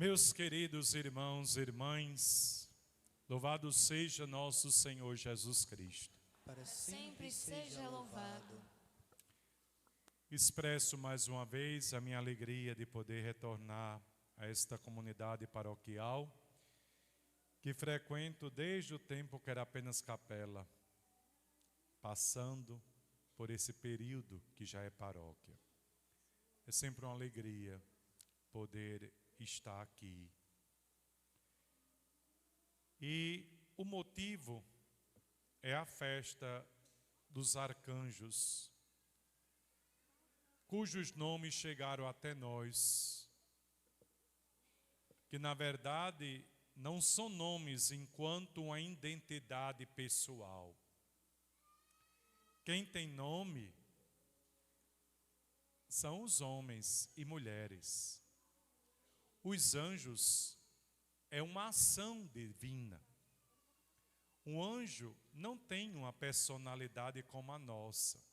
Meus queridos irmãos e irmãs, louvado seja nosso Senhor Jesus Cristo. Para sempre seja louvado. Expresso mais uma vez a minha alegria de poder retornar a esta comunidade paroquial, que frequento desde o tempo que era apenas capela, passando por esse período que já é paróquia. É sempre uma alegria poder estar aqui. E o motivo é a festa dos arcanjos, cujos nomes chegaram até nós, que na verdade não são nomes enquanto uma identidade pessoal. Quem tem nome são os homens e mulheres. Os anjos é uma ação divina. Um anjo não tem uma personalidade como a nossa.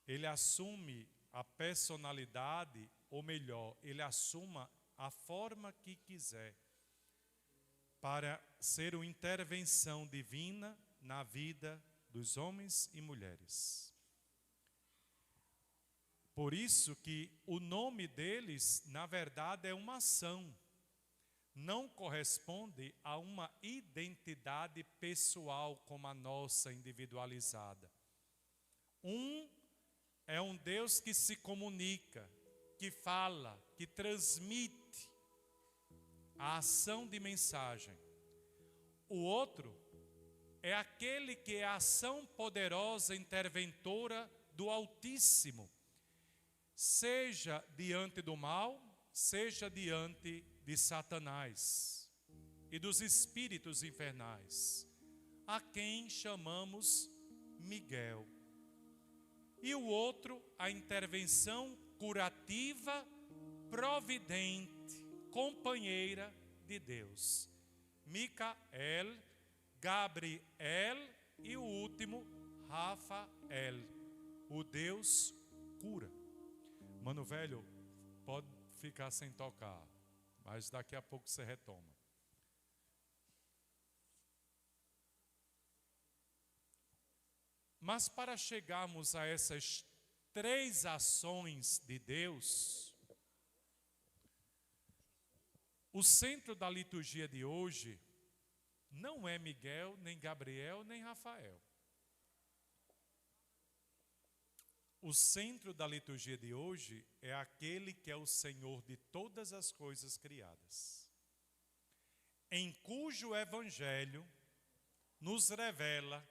Ele assume a personalidade, ou melhor, ele assuma a forma que quiser, para ser uma intervenção divina na vida dos homens e mulheres. Por isso que o nome deles, na verdade, é uma ação. Não corresponde a uma identidade pessoal como a nossa, individualizada. É um Deus que se comunica, que fala, que transmite a ação de mensagem. O outro é aquele que é a ação poderosa, interventora do Altíssimo, seja diante do mal, seja diante de Satanás e dos espíritos infernais, a quem chamamos Miguel. E o outro, a intervenção curativa, providente, companheira de Deus, Micael, Gabriel e o último, Rafael, o Deus cura. Mano velho, pode ficar sem tocar, mas daqui a pouco você retoma. Mas para chegarmos a essas três ações de Deus, o centro da liturgia de hoje não é Miguel, nem Gabriel, nem Rafael. O centro da liturgia de hoje é aquele que é o Senhor de todas as coisas criadas, em cujo evangelho nos revela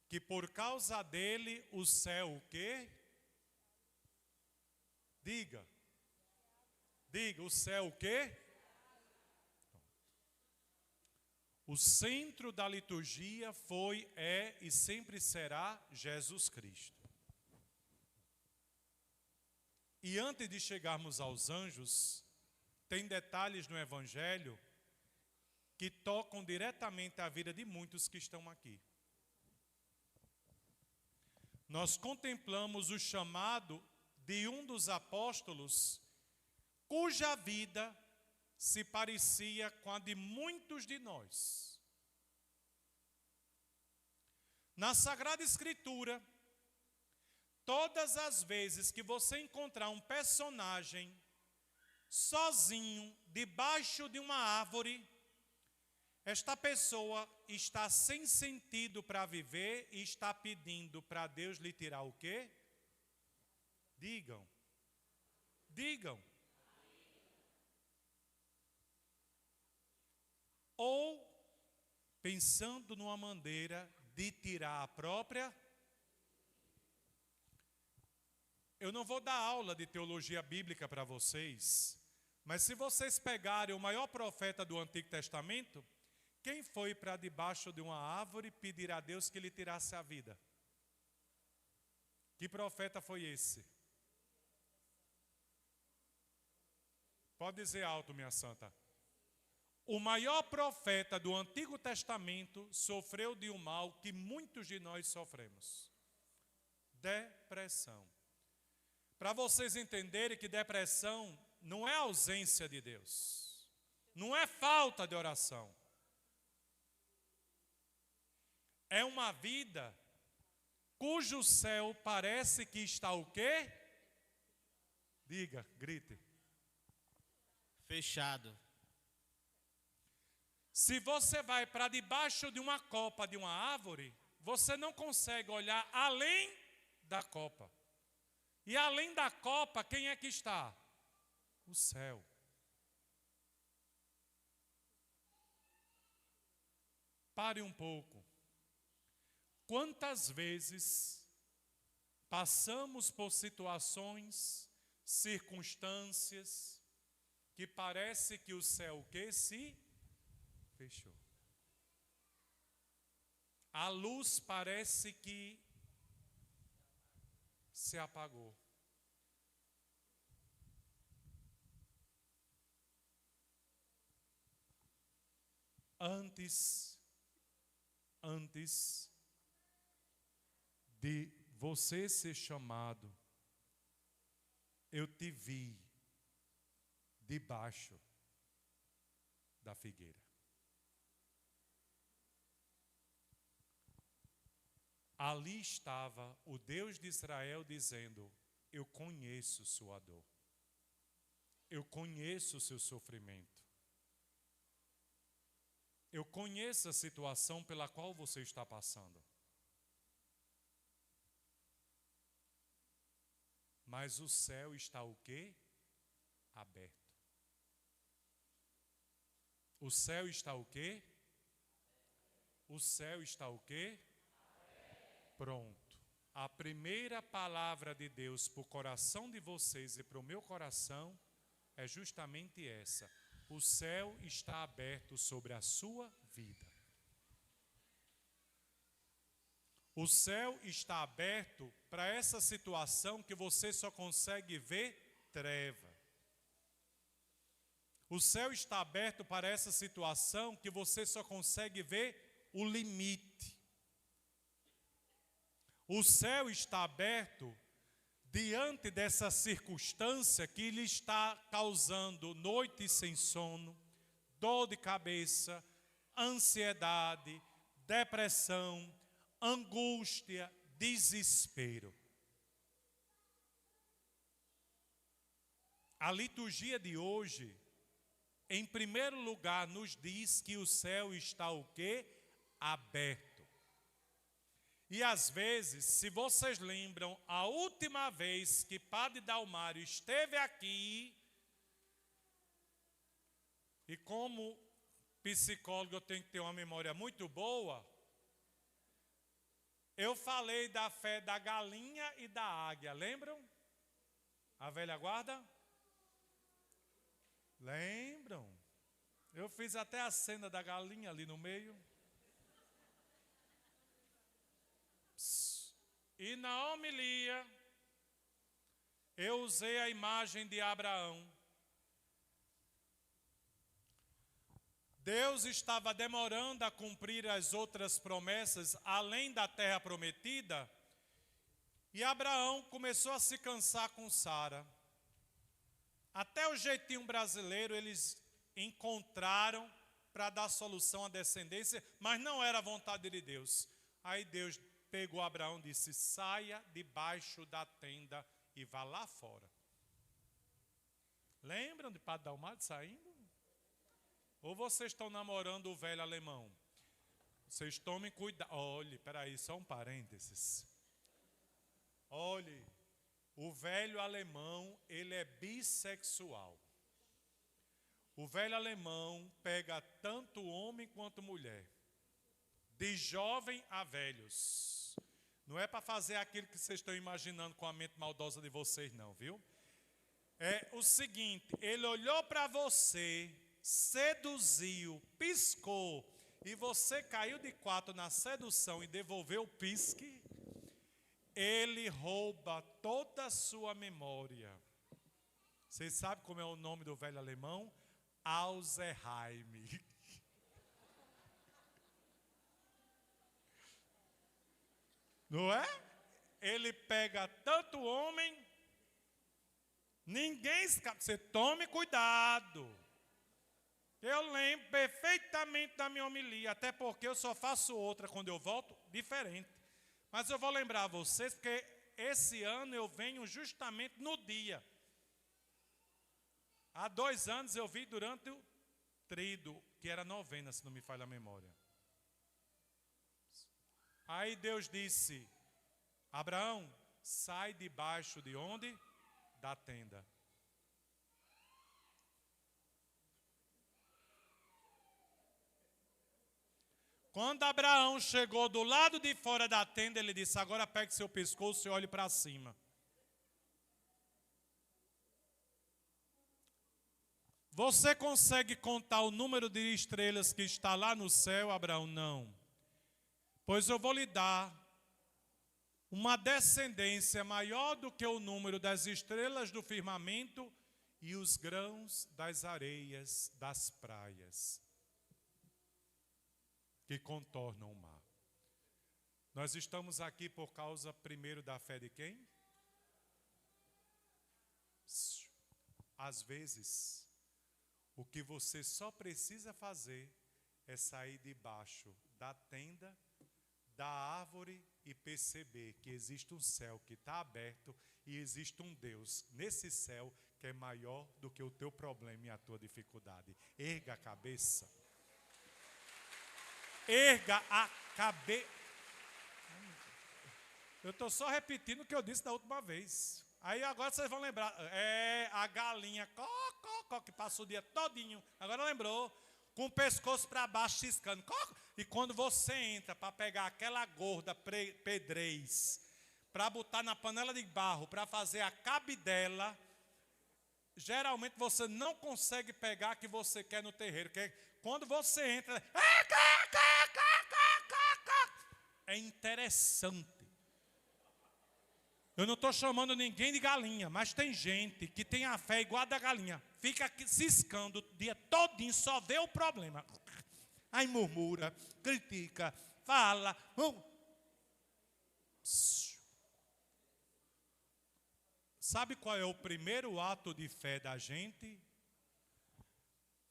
que por causa dele o céu o quê? Diga, o céu o quê? O centro da liturgia foi, é e sempre será Jesus Cristo. E antes de chegarmos aos anjos, tem detalhes no Evangelho que tocam diretamente a vida de muitos que estão aqui. Nós contemplamos o chamado de um dos apóstolos, cuja vida se parecia com a de muitos de nós. Na Sagrada Escritura, todas as vezes que você encontrar um personagem sozinho, debaixo de uma árvore, esta pessoa está sem sentido para viver e está pedindo para Deus lhe tirar o quê? Digam. Ou pensando numa maneira de tirar a própria. Eu não vou dar aula de teologia bíblica para vocês, mas se vocês pegarem o maior profeta do Antigo Testamento, quem foi para debaixo de uma árvore pedir a Deus que lhe tirasse a vida? Que profeta foi esse? Pode dizer alto, minha santa. O maior profeta do Antigo Testamento sofreu de um mal que muitos de nós sofremos: depressão. Para vocês entenderem que depressão não é ausência de Deus. Não é falta de oração. É uma vida cujo céu parece que está o quê? Diga, grite. Fechado. Se você vai para debaixo de uma copa de uma árvore, você não consegue olhar além da copa. E além da copa, quem é que está? O céu. Pare um pouco. Quantas vezes passamos por situações, circunstâncias, que parece que o céu o quê? Se fechou. A luz parece que se apagou. Antes de você ser chamado, eu te vi debaixo da figueira. Ali estava o Deus de Israel dizendo: eu conheço sua dor. Eu conheço o seu sofrimento. Eu conheço a situação pela qual você está passando. Mas o céu está o quê? Aberto. O céu está o quê? O céu está o quê? Pronto. A primeira palavra de Deus para o coração de vocês e para o meu coração é justamente essa. O céu está aberto sobre a sua vida. O céu está aberto para essa situação que você só consegue ver treva. O céu está aberto para essa situação que você só consegue ver o limite. O céu está aberto diante dessa circunstância que lhe está causando noites sem sono, dor de cabeça, ansiedade, depressão, angústia, desespero. A liturgia de hoje, em primeiro lugar, nos diz que o céu está o quê? Aberto. E às vezes, se vocês lembram, a última vez que Padre Dalmário esteve aqui, e como psicólogo eu tenho que ter uma memória muito boa, eu falei da fé da galinha e da águia, lembram? A velha guarda? Lembram? Eu fiz até a cena da galinha ali no meio. E na homilia, eu usei a imagem de Abraão. Deus estava demorando a cumprir as outras promessas, além da terra prometida, e Abraão começou a se cansar com Sara. Até o jeitinho brasileiro eles encontraram para dar solução à descendência, mas não era a vontade de Deus. Aí Deus pegou Abraão e disse: saia debaixo da tenda e vá lá fora. Lembram de Padre Dalmário saindo? Ou vocês estão namorando o velho alemão? Vocês tomem cuidado. Olhe, peraí, só um parênteses. Olhe, o velho alemão, ele é bissexual. O velho alemão pega tanto homem quanto mulher. De jovem a velhos. Não é para fazer aquilo que vocês estão imaginando com a mente maldosa de vocês, não, viu? É o seguinte, ele olhou para você, seduziu, piscou, e você caiu de quatro na sedução e devolveu o pisque, ele rouba toda a sua memória. Vocês sabem como é o nome do velho alemão? Alzheimer. Não é? Ele pega tanto homem, ninguém escapa. Você tome cuidado. Eu lembro perfeitamente da minha homilia, até porque eu só faço outra quando eu volto, diferente. Mas eu vou lembrar a vocês, porque esse ano eu venho justamente no dia. Há 2 anos eu vi durante o tríduo, que era novena, se não me falha a memória. Aí Deus disse, Abraão, sai debaixo de onde? Da tenda. Quando Abraão chegou do lado de fora da tenda, ele disse, agora pegue seu pescoço e olhe para cima. Você consegue contar o número de estrelas que está lá no céu, Abraão? Não. Pois eu vou lhe dar uma descendência maior do que o número das estrelas do firmamento e os grãos das areias das praias que contornam o mar. Nós estamos aqui por causa, primeiro, da fé de quem? Às vezes, o que você só precisa fazer é sair debaixo da tenda, da árvore e perceber que existe um céu que está aberto e existe um Deus nesse céu que é maior do que o teu problema e a tua dificuldade. Erga a cabeça. Erga a cabeça. Eu estou só repetindo o que eu disse da última vez. Aí agora vocês vão lembrar. É a galinha que passa o dia todinho. Agora lembrou. Com o pescoço para baixo ciscando. E quando você entra para pegar aquela gorda pedrez, para botar na panela de barro, para fazer a cabidela, geralmente você não consegue pegar a que você quer no terreiro. Porque quando você entra, é interessante. Eu não estou chamando ninguém de galinha, mas tem gente que tem a fé igual a da galinha. Fica aqui ciscando o dia todinho, só vê o problema. Aí murmura, critica, fala. Sabe qual é o primeiro ato de fé da gente?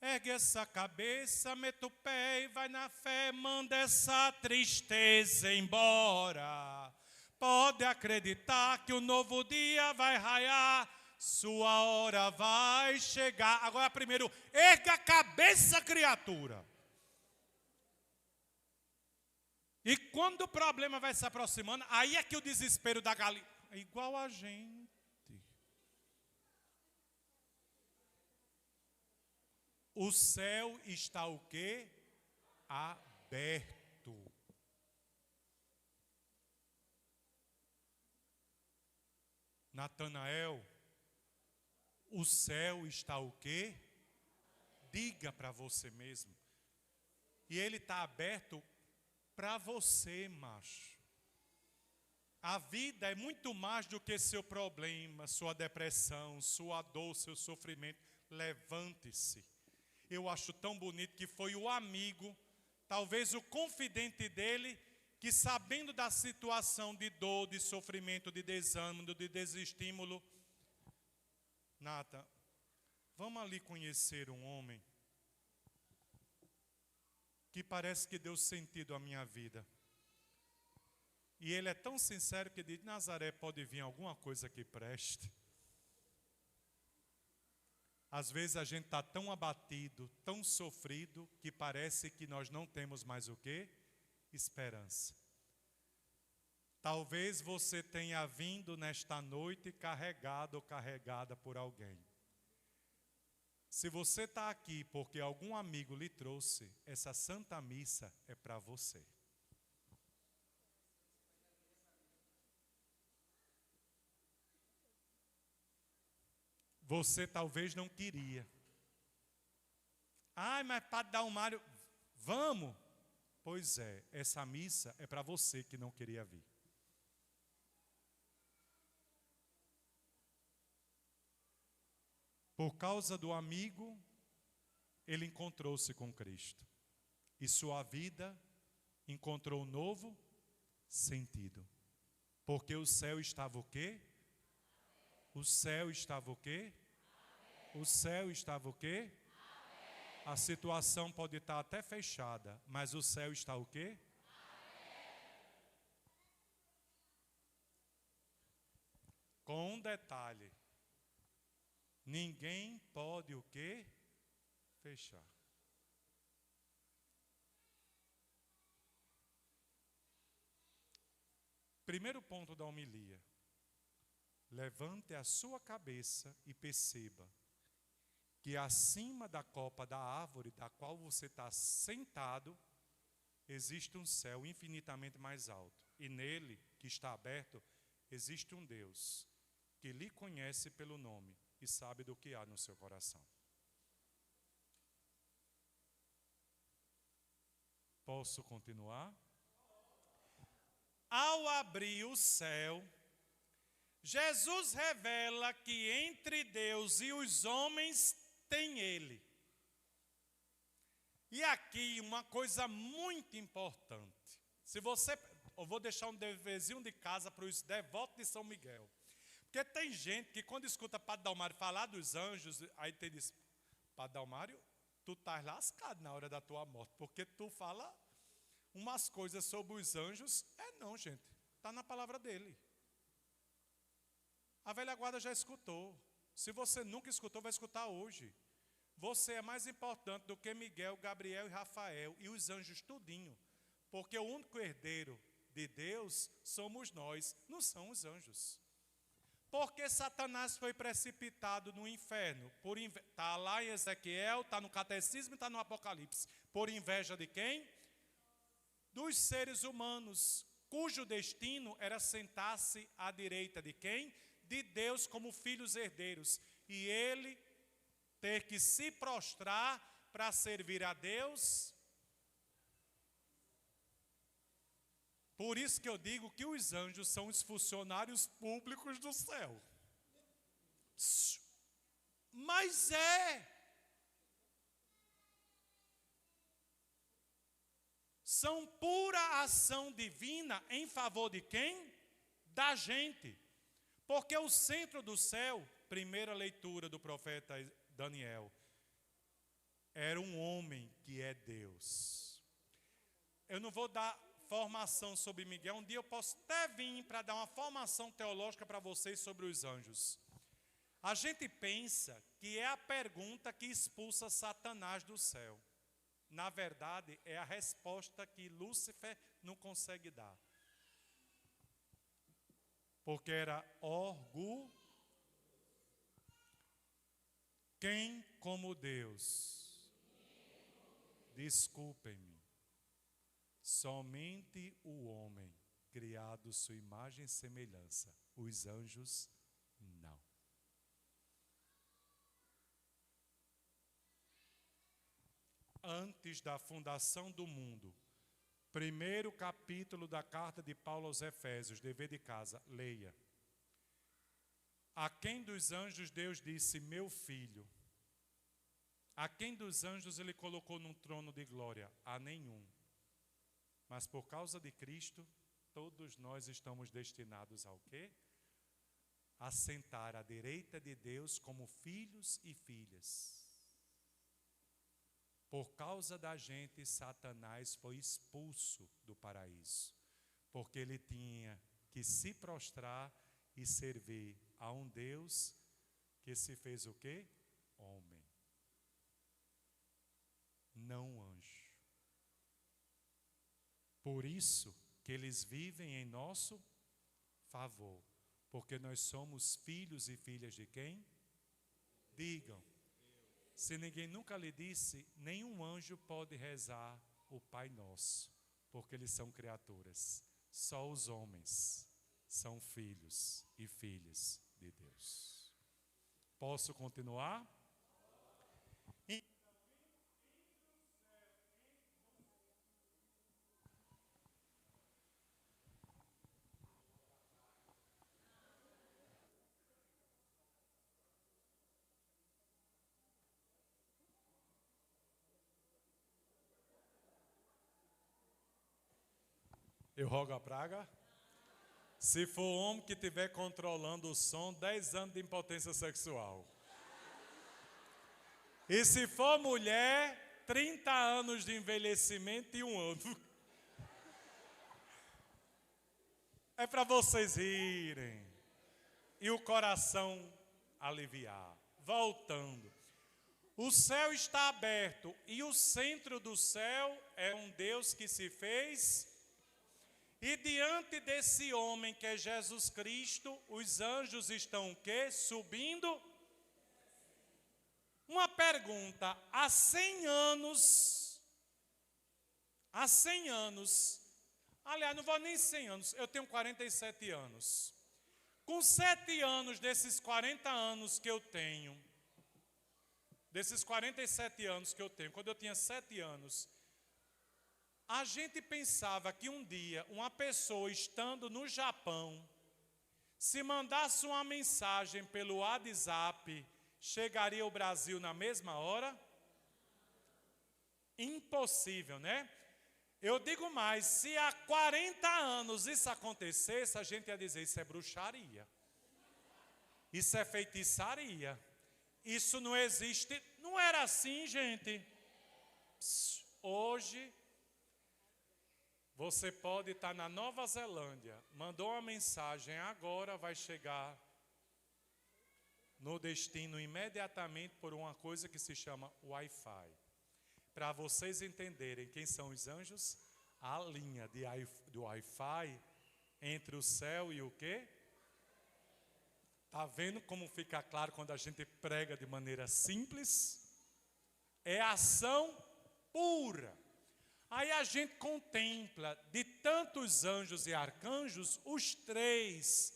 Ergue essa cabeça, meta o pé e vai na fé, manda essa tristeza embora. Pode acreditar que o novo dia vai raiar, sua hora vai chegar. Agora primeiro, erga a cabeça, criatura. E quando o problema vai se aproximando, aí é que o desespero da galinha é igual a gente. O céu está o quê? Aberto. Natanael, o céu está o quê? Diga para você mesmo. E ele está aberto para você, macho. A vida é muito mais do que seu problema, sua depressão, sua dor, seu sofrimento. Levante-se. Eu acho tão bonito que foi o amigo, talvez o confidente dele, que sabendo da situação de dor, de sofrimento, de desânimo, de desestímulo, Nata, vamos ali conhecer um homem que parece que deu sentido à minha vida. E ele é tão sincero que diz, Nazaré, pode vir alguma coisa que preste. Às vezes a gente está tão abatido, tão sofrido, que parece que nós não temos mais o quê? Esperança. Talvez você tenha vindo nesta noite carregado ou carregada por alguém. Se você está aqui porque algum amigo lhe trouxe, essa Santa Missa é para você. Você talvez não queria. Ai, mas Padre Dalmário, vamos? Pois é, essa missa é para você que não queria vir. Por causa do amigo, ele encontrou-se com Cristo. E sua vida encontrou um novo sentido. Porque o céu estava o quê? O céu estava o quê? O céu estava o quê? A situação pode estar até fechada, mas o céu está o quê? Com um detalhe. Ninguém pode o quê? Fechar. Primeiro ponto da homilia. Levante a sua cabeça e perceba que acima da copa da árvore da qual você está sentado, existe um céu infinitamente mais alto. E nele, que está aberto, existe um Deus que lhe conhece pelo nome e sabe do que há no seu coração. Posso continuar? Ao abrir o céu, Jesus revela que entre Deus e os homens tem Ele. E aqui uma coisa muito importante. Eu vou deixar um deverzinho de casa para os devotos de São Miguel. Porque tem gente que quando escuta Padre Dalmário falar dos anjos, aí te diz, Padre Dalmário, tu estás lascado na hora da tua morte, porque tu fala umas coisas sobre os anjos. Não, gente, está na palavra dele. A velha guarda já escutou. Se você nunca escutou, vai escutar hoje. Você é mais importante do que Miguel, Gabriel e Rafael e os anjos tudinho. Porque o único herdeiro de Deus somos nós, não são os anjos. Porque Satanás foi precipitado no inferno. Está lá em Ezequiel, está no Catecismo e está no Apocalipse. Por inveja de quem? Dos seres humanos, cujo destino era sentar-se à direita de quem? De Deus como filhos herdeiros. E ele ter que se prostrar para servir a Deus. Por isso que eu digo que os anjos são os funcionários públicos do céu. Mas são pura ação divina em favor de quem? Da gente. Porque o centro do céu, primeira leitura do profeta Daniel, era um homem que é Deus. Eu não vou dar formação sobre Miguel. Um dia eu posso até vir para dar uma formação teológica para vocês sobre os anjos. A gente pensa que é a pergunta que expulsa Satanás do céu. Na verdade, é a resposta que Lúcifer não consegue dar. Porque era orgulho. Quem como Deus? Desculpem-me. Somente o homem, criado sua imagem e semelhança. Os anjos, não. Antes da fundação do mundo, primeiro capítulo da carta de Paulo aos Efésios, dever de casa, leia. A quem dos anjos Deus disse, meu filho? A quem dos anjos ele colocou num trono de glória? A nenhum. Mas por causa de Cristo, todos nós estamos destinados ao quê? A sentar à direita de Deus como filhos e filhas. Por causa da gente, Satanás foi expulso do paraíso. Porque ele tinha que se prostrar e servir a um Deus que se fez o quê? Homem. Não anjo. Por isso que eles vivem em nosso favor. Porque nós somos filhos e filhas de quem? Digam. Se ninguém nunca lhe disse, nenhum anjo pode rezar o Pai Nosso. Porque eles são criaturas. Só os homens são filhos e filhas de Deus. Posso continuar? Eu rogo a praga. Se for homem que estiver controlando o som, 10 anos de impotência sexual. E se for mulher, 30 anos de envelhecimento e 1 ano. É para vocês rirem e o coração aliviar. Voltando. O céu está aberto e o centro do céu é um Deus que se fez. E diante desse homem que é Jesus Cristo, os anjos estão o quê? Subindo. Uma pergunta, há 100 anos, aliás, não vou nem 100 anos, eu tenho 47 anos. Com 7 anos desses 40 anos que eu tenho, desses 47 anos que eu tenho, quando eu tinha 7 anos, a gente pensava que um dia uma pessoa estando no Japão, se mandasse uma mensagem pelo WhatsApp, chegaria ao Brasil na mesma hora? Impossível, né? Eu digo mais, se há 40 anos isso acontecesse, a gente ia dizer, isso é bruxaria. Isso é feitiçaria. Isso não existe. Não era assim, gente. Hoje, você pode estar na Nova Zelândia, mandou uma mensagem, agora vai chegar no destino imediatamente por uma coisa que se chama Wi-Fi. Para vocês entenderem quem são os anjos, a linha do Wi-Fi entre o céu e o quê? Está vendo como fica claro quando a gente prega de maneira simples? É ação pura. Aí a gente contempla de tantos anjos e arcanjos, os 3,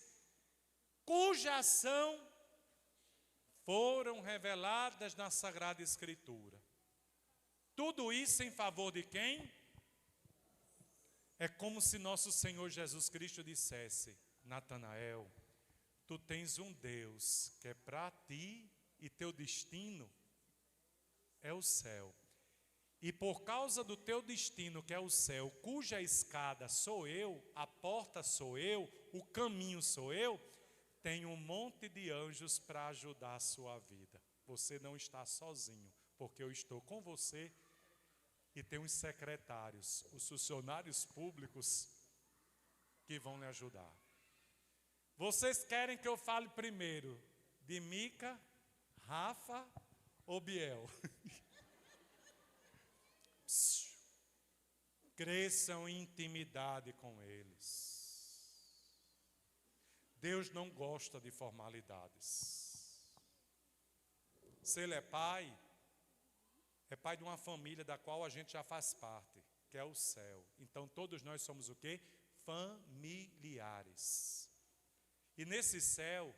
cuja ação foram reveladas na Sagrada Escritura. Tudo isso em favor de quem? É como se nosso Senhor Jesus Cristo dissesse, Natanael, tu tens um Deus que é para ti e teu destino é o céu. E por causa do teu destino, que é o céu, cuja escada sou eu, a porta sou eu, o caminho sou eu, tem um monte de anjos para ajudar a sua vida. Você não está sozinho, porque eu estou com você e tem os secretários, os funcionários públicos que vão lhe ajudar. Vocês querem que eu fale primeiro de Mica, Rafa ou Biel? Cresçam em intimidade com eles. Deus não gosta de formalidades. Se ele é pai de uma família da qual a gente já faz parte, que é o céu. Então todos nós somos o quê? Familiares. E nesse céu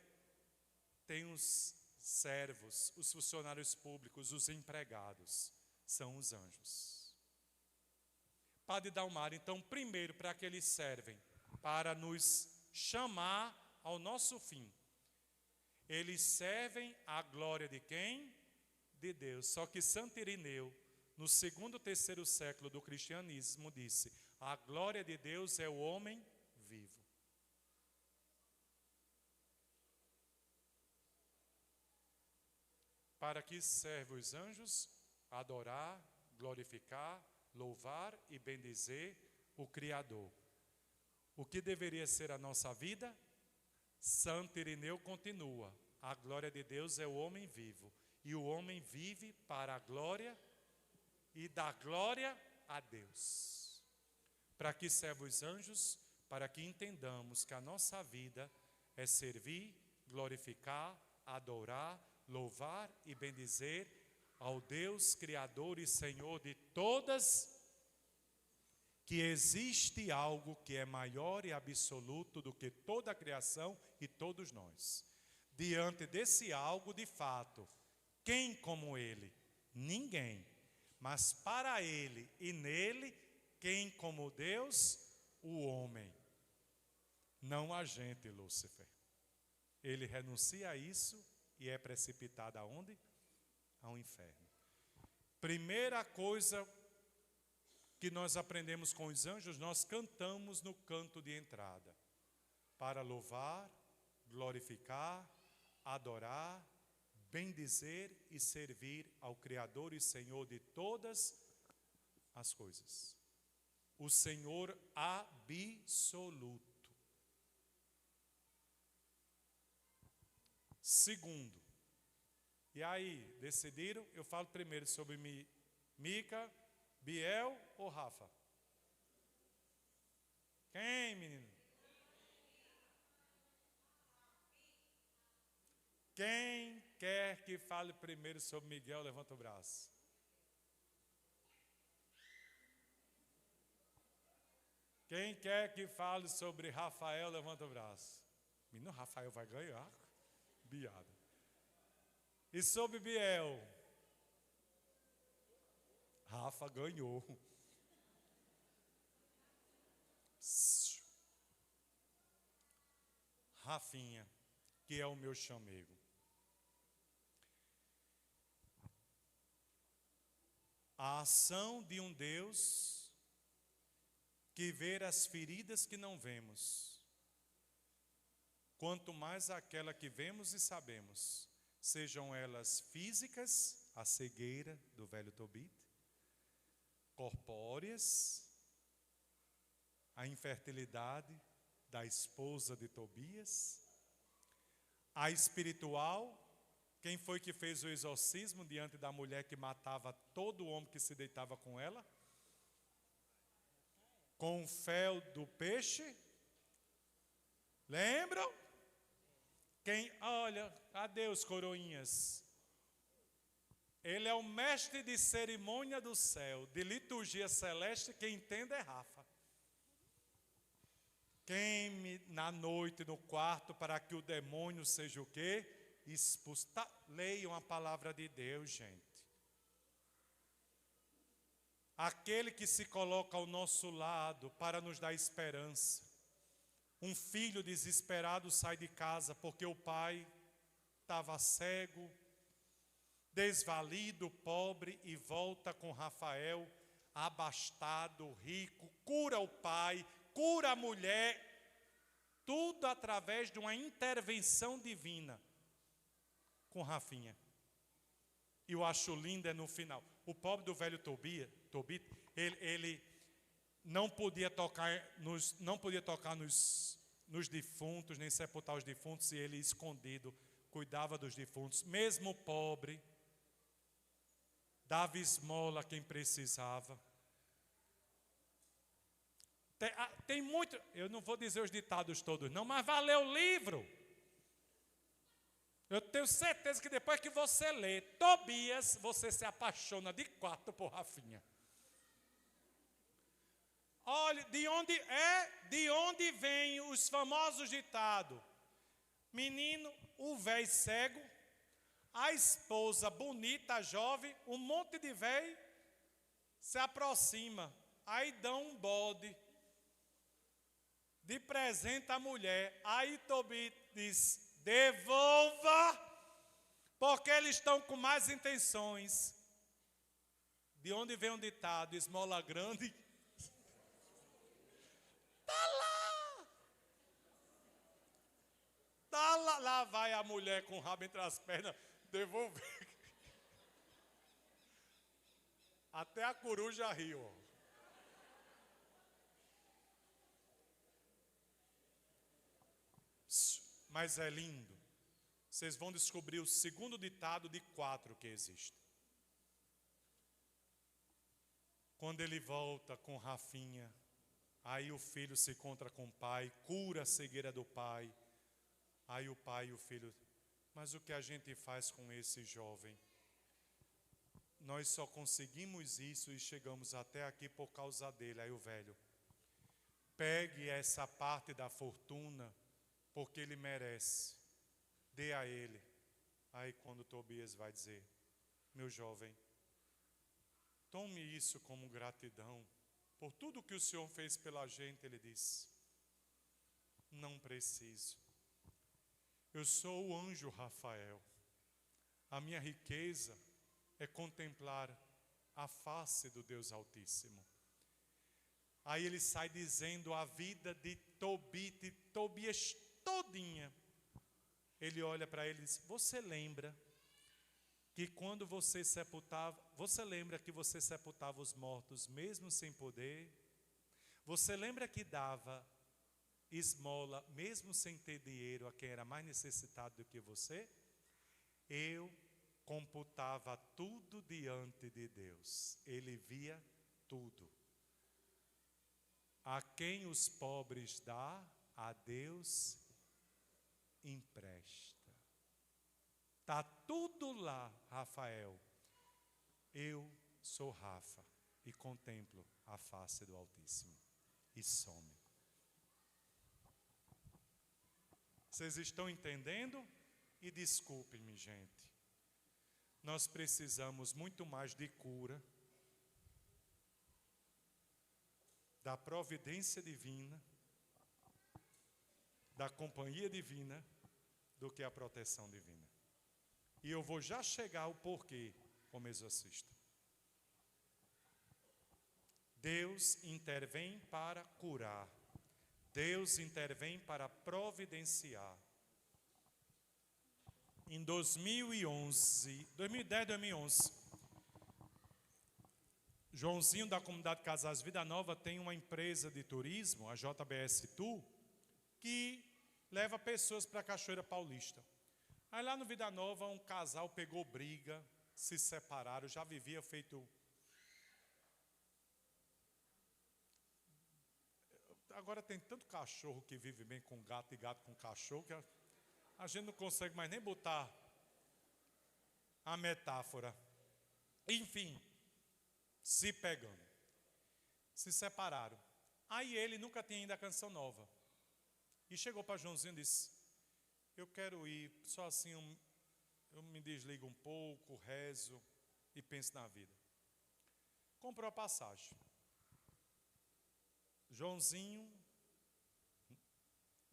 tem os servos, os funcionários públicos, os empregados, são os anjos. Padre Dalmar, então primeiro para que eles servem? Para nos chamar ao nosso fim. Eles servem à glória de quem? De Deus. Só que Santo Irineu, no 2º, 3º século do cristianismo, disse, a glória de Deus é o homem vivo. Para que servem os anjos? Adorar, glorificar, louvar e bendizer o Criador. O que deveria ser a nossa vida? Santo Irineu continua, a glória de Deus é o homem vivo. E o homem vive para a glória e dá glória a Deus. Para que servem os anjos? Para que entendamos que a nossa vida é servir, glorificar, adorar, louvar e bendizer ao Deus Criador e Senhor de todas, que existe algo que é maior e absoluto do que toda a criação e todos nós. Diante desse algo, de fato, quem como ele? Ninguém. Mas para ele e nele, quem como Deus? O homem. Não a gente, Lúcifer. Ele renuncia a isso e é precipitado aonde? Ao inferno. Primeira coisa que nós aprendemos com os anjos, nós cantamos no canto de entrada. Para louvar, glorificar, adorar, bendizer e servir ao Criador e Senhor de todas as coisas. O Senhor absoluto. Segundo, e aí, decidiram? Eu falo primeiro sobre Mica, Biel ou Rafa? Quem, menino? Quem quer que fale primeiro sobre Miguel, levanta o braço. Quem quer que fale sobre Rafael, levanta o braço. Menino, Rafael vai ganhar. Biada. E sobre Biel? Rafa ganhou. Rafinha, que é o meu chamego. A ação de um Deus que vê as feridas que não vemos, quanto mais aquela que vemos e sabemos, sejam elas físicas, a cegueira do velho Tobit, corpóreas, a infertilidade da esposa de Tobias, a espiritual. Quem foi que fez o exorcismo diante da mulher que matava todo homem que se deitava com ela? Com o fel do peixe? Lembram? Quem, olha, cadê os coroinhas? Ele é o mestre de cerimônia do céu, de liturgia celeste, quem entende é Rafa. Queime na noite no quarto para que o demônio seja o quê? Expulso. Leiam a palavra de Deus, gente. Aquele que se coloca ao nosso lado para nos dar esperança. Um filho desesperado sai de casa porque o pai estava cego, desvalido, pobre, e volta com Rafael, abastado, rico, cura o pai, cura a mulher, tudo através de uma intervenção divina com Rafinha. E eu acho lindo é no final. O pobre do velho Tobit, ele não podia tocar nos defuntos, nem sepultar os defuntos, e ele escondido cuidava dos defuntos, mesmo pobre, dava esmola a quem precisava. Tem muito, eu não vou dizer os ditados todos não, mas vai ler o livro. Eu tenho certeza que depois que você lê Tobias, você se apaixona de quatro por Rafinha. Olha, de onde vem os famosos ditados? Menino, o velho cego, a esposa bonita, jovem, um monte de velho se aproxima, aí dão um bode de presente à mulher. Aí Tobit diz: devolva, porque eles estão com más intenções. De onde vem um ditado? Esmola grande. Tá lá. Lá vai a mulher com o rabo entre as pernas, devolver. Até a coruja riu. Ó. Mas é lindo. Vocês vão descobrir o segundo ditado de 4 que existe. Quando ele volta com Rafinha, aí o filho se encontra com o pai, cura a cegueira do pai. Aí o pai e o filho, mas o que a gente faz com esse jovem? Nós só conseguimos isso e chegamos até aqui por causa dele. Aí o velho, pegue essa parte da fortuna, porque ele merece, dê a ele. Aí quando Tobias vai dizer: meu jovem, tome isso como gratidão por tudo que o Senhor fez pela gente. Ele diz: não preciso, eu sou o anjo Rafael, a minha riqueza é contemplar a face do Deus Altíssimo. Aí ele sai dizendo a vida de Tobias todinha. Ele olha para ele e diz: você lembra que quando você sepultava, você lembra que você sepultava os mortos mesmo sem poder? Você lembra que dava esmola mesmo sem ter dinheiro a quem era mais necessitado do que você? Eu computava tudo diante de Deus. Ele via tudo. A quem os pobres dá, a Deus empresta. Está tudo lá, Rafael. Eu sou Rafa e contemplo a face do Altíssimo. E some. Vocês estão entendendo? E desculpem-me, gente. Nós precisamos muito mais de cura, da providência divina, da companhia divina, do que a proteção divina. E eu vou já chegar ao porquê como exorcista. Deus intervém para curar. Deus intervém para providenciar. Em 2010, 2011, Joãozinho da comunidade Casais Vida Nova tem uma empresa de turismo, a JBS Tour, que leva pessoas para a Cachoeira Paulista. Aí lá no Vida Nova um casal pegou briga, se separaram, já vivia feito... Agora tem tanto cachorro que vive bem com gato e gato com cachorro que a gente não consegue mais nem botar a metáfora. Enfim, se pegando. Se separaram. Aí ele nunca tinha ainda a canção nova. E chegou para Joãozinho e disse: eu quero ir, só assim eu me desligo um pouco, rezo e penso na vida. Comprou a passagem. Joãozinho,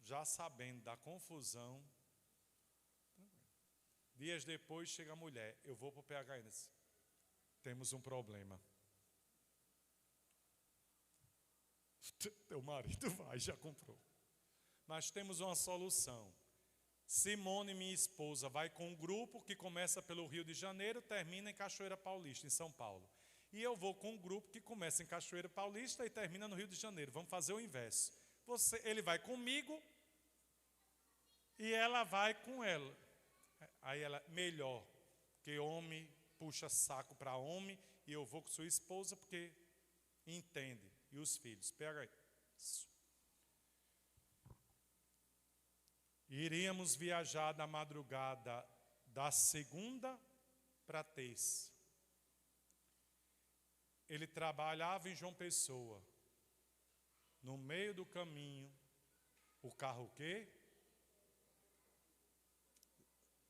já sabendo da confusão, dias depois chega a mulher: eu vou para o PHN. Temos um problema. Teu marido vai, já comprou. Mas temos uma solução. Simone, minha esposa, vai com um grupo que começa pelo Rio de Janeiro, termina em Cachoeira Paulista, em São Paulo. E eu vou com um grupo que começa em Cachoeira Paulista e termina no Rio de Janeiro. Vamos fazer o inverso. Ele vai comigo e ela vai com ela. Aí ela, melhor, que homem puxa saco para homem, e eu vou com sua esposa porque entende. E os filhos, pega aí. Iríamos viajar na madrugada da segunda para terça. Ele trabalhava em João Pessoa. No meio do caminho, o carro o quê?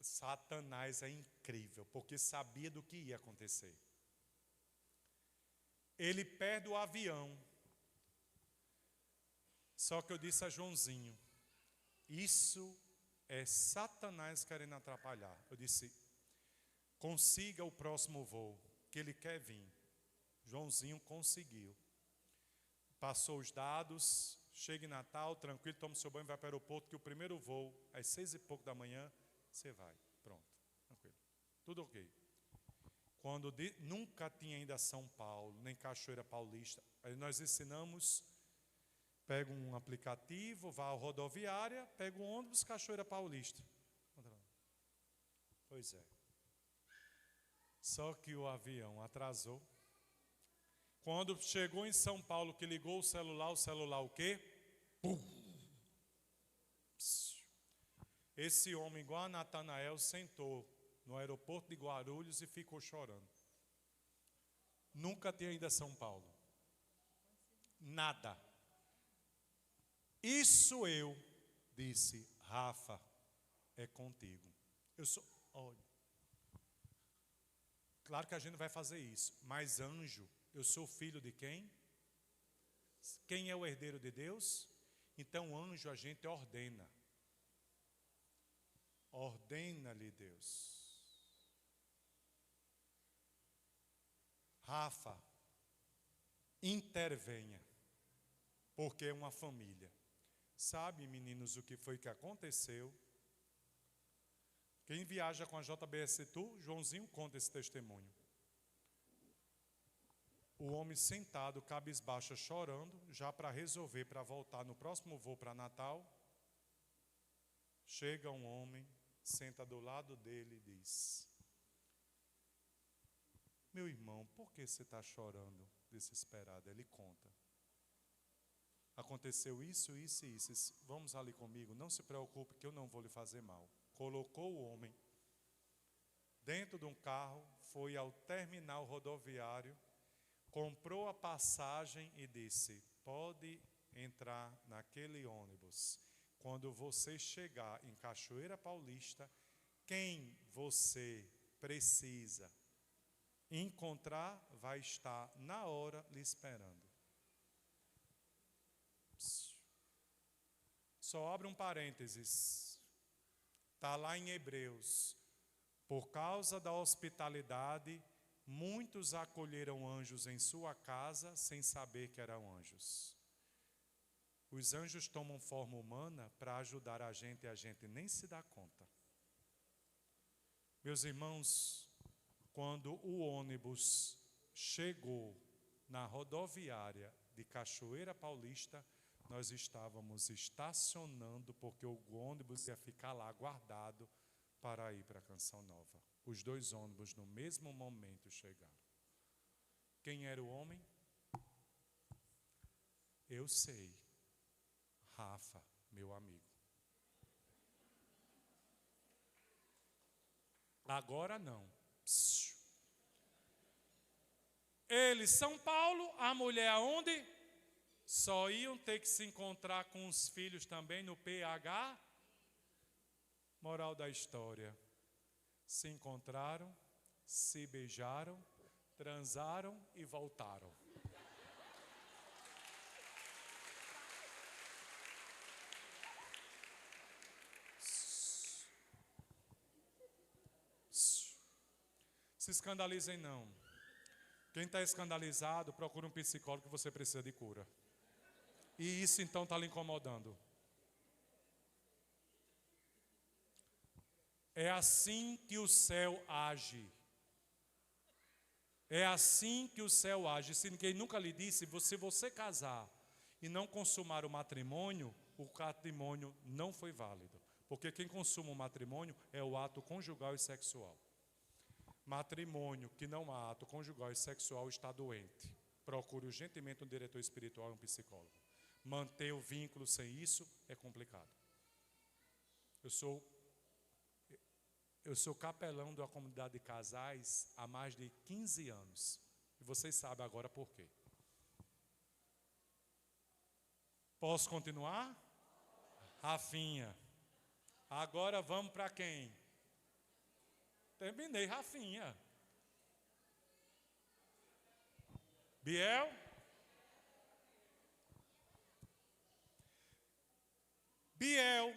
Satanás é incrível, porque sabia do que ia acontecer. Ele perde o avião. Só que eu disse a Joãozinho: isso é Satanás querendo atrapalhar. Eu disse: consiga o próximo voo, que ele quer vir. Joãozinho conseguiu. Passou os dados, chega em Natal, tranquilo, toma o seu banho, vai para o aeroporto, que o primeiro voo, às 6h pouco da manhã, você vai. Pronto, tranquilo. Tudo ok. Quando nunca tinha ainda São Paulo, nem Cachoeira Paulista, aí nós ensinamos, pega um aplicativo, vá à rodoviária, pega um ônibus, Cachoeira Paulista. Pois é. Só que o avião atrasou. Quando chegou em São Paulo, que ligou o celular o quê? Pum! Esse homem, igual a Natanael, sentou no aeroporto de Guarulhos e ficou chorando. Nunca tinha ido a São Paulo. Nada. Isso eu disse: Rafa, é contigo. Olha, claro que a gente vai fazer isso, mas anjo, eu sou filho de quem? Quem é o herdeiro de Deus? Então anjo a gente ordena. Ordena-lhe Deus. Rafa, intervenha, porque é uma família. Sabe, meninos, o que foi que aconteceu? Quem viaja com a JBS Tour, Joãozinho conta esse testemunho. O homem sentado, cabisbaixa, chorando, já para resolver, para voltar no próximo voo para Natal. Chega um homem, senta do lado dele e diz: meu irmão, por que você está chorando desesperado? Ele conta. Aconteceu isso, isso e isso. Vamos ali comigo, não se preocupe que eu não vou lhe fazer mal. Colocou o homem dentro de um carro, foi ao terminal rodoviário, comprou a passagem e disse: pode entrar naquele ônibus. Quando você chegar em Cachoeira Paulista, quem você precisa encontrar vai estar na hora lhe esperando. Só abre um parênteses. Está lá em Hebreus. Por causa da hospitalidade, muitos acolheram anjos em sua casa sem saber que eram anjos. Os anjos tomam forma humana para ajudar a gente nem se dá conta. Meus irmãos, quando o ônibus chegou na rodoviária de Cachoeira Paulista, nós estávamos estacionando porque o ônibus ia ficar lá guardado para ir para Canção Nova. Os dois ônibus no mesmo momento chegaram. Quem era o homem? Eu sei. Rafa, meu amigo. Agora não. Ele, São Paulo, a mulher aonde? Só iam ter que se encontrar com os filhos também no PH. Moral da história. Se encontraram, se beijaram, transaram e voltaram. Se escandalizem não. Quem está escandalizado, procura um psicólogo que você precisa de cura. E isso então está lhe incomodando. É assim que o céu age. É assim que o céu age. Se ninguém nunca lhe disse, se você casar e não consumar o matrimônio não foi válido. Porque quem consuma o matrimônio é o ato conjugal e sexual. Matrimônio que não há ato conjugal e sexual está doente. Procure urgentemente um diretor espiritual e um psicólogo. Manter o vínculo sem isso é complicado. Eu sou capelão da comunidade de casais há mais de 15 anos. E vocês sabem agora por quê. Posso continuar? Rafinha. Agora vamos para quem? Terminei, Rafinha. Biel? Biel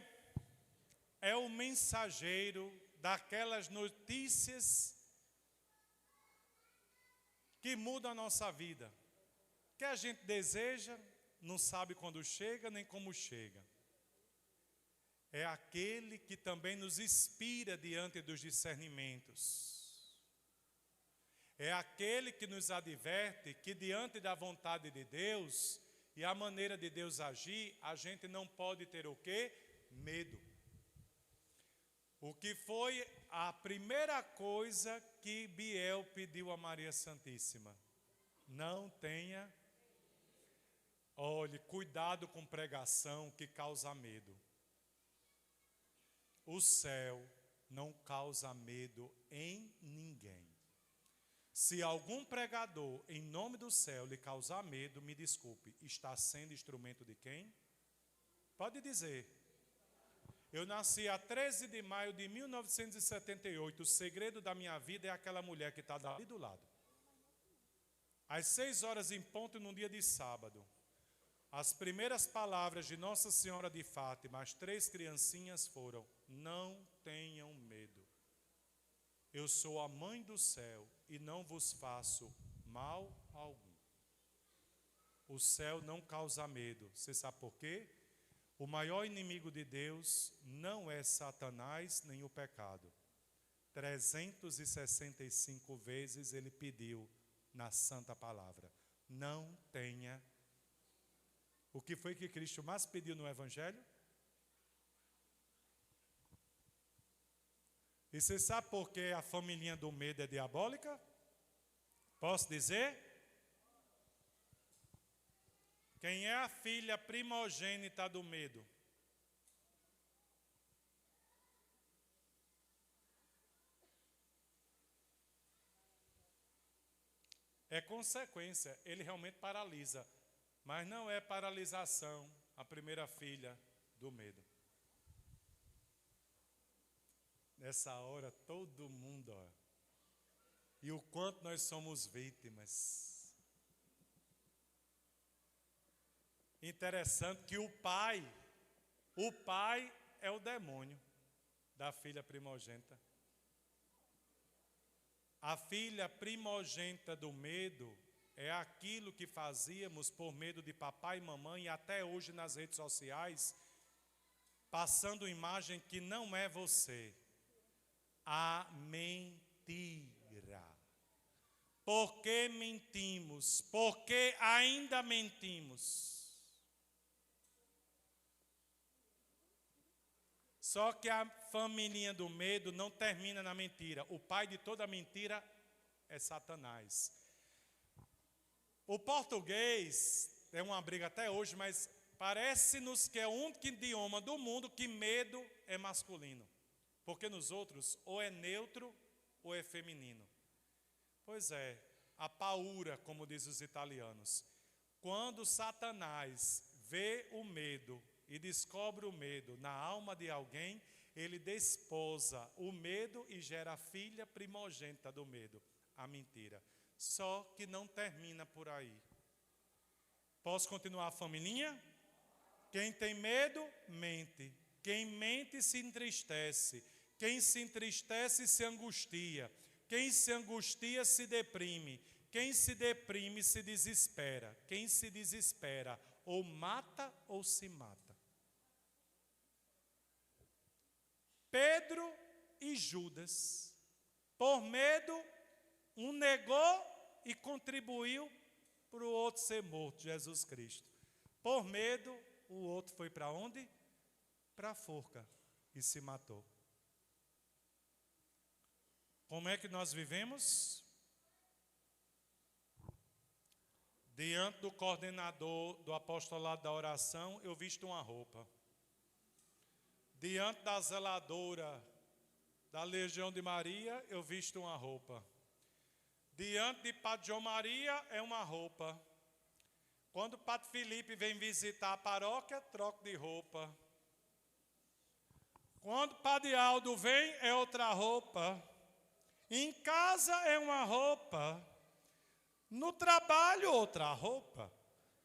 é o mensageiro daquelas notícias que mudam a nossa vida. Que a gente deseja, não sabe quando chega nem como chega. É aquele que também nos inspira diante dos discernimentos. É aquele que nos adverte que diante da vontade de Deus e a maneira de Deus agir, a gente não pode ter o quê? Medo. O que foi a primeira coisa que Biel pediu a Maria Santíssima? Não tenha. Olhe, cuidado com pregação que causa medo. O céu não causa medo em ninguém. Se algum pregador, em nome do céu, lhe causar medo, me desculpe, está sendo instrumento de quem? Pode dizer. Eu nasci a 13 de maio de 1978. O segredo da minha vida é aquela mulher que está ali do lado. Às 6 horas em ponto, num dia de sábado. As primeiras palavras de Nossa Senhora de Fátima, as 3 criancinhas foram: não tenham medo. Eu sou a mãe do céu e não vos faço mal algum. O céu não causa medo. Você sabe por quê? O maior inimigo de Deus não é Satanás nem o pecado. 365 vezes ele pediu na santa palavra: não tenha. O que foi que Cristo mais pediu no Evangelho? E você sabe por que a família do medo é diabólica? Posso dizer? Quem é a filha primogênita do medo? É consequência, ele realmente paralisa, mas não é paralisação a primeira filha do medo. Nessa hora todo mundo, ó, e o quanto nós somos vítimas. Interessante que o pai é o demônio da filha primogênita. A filha primogênita do medo é aquilo que fazíamos por medo de papai e mamãe, e até hoje nas redes sociais, passando imagem que não é você. A mentira. Por que mentimos? Por que ainda mentimos? Só que a família do medo não termina na mentira. O pai de toda mentira é Satanás. O português é uma briga até hoje, mas parece-nos que é o único idioma do mundo que medo é masculino. Porque nos outros, ou é neutro ou é feminino. Pois é, a paura, como diz os italianos. Quando Satanás vê o medo e descobre o medo na alma de alguém, ele desposa o medo e gera a filha primogênita do medo, a mentira. Só que não termina por aí. Posso continuar a família? Quem tem medo, mente. Quem mente se entristece. Quem se entristece se angustia. Quem se angustia se deprime. Quem se deprime se desespera. Quem se desespera ou mata ou se mata. Pedro e Judas, por medo, um negou e contribuiu para o outro ser morto, Jesus Cristo. Por medo, o outro foi para onde? Para a forca e se matou. Como é que nós vivemos? Diante do coordenador do apostolado da oração, eu visto uma roupa. Diante da zeladora da Legião de Maria, eu visto uma roupa. Diante de Padre João Maria, é uma roupa. Quando o Padre Felipe vem visitar a paróquia, troco de roupa. Quando o Padre Aldo vem, é outra roupa. Em casa é uma roupa. No trabalho, outra roupa.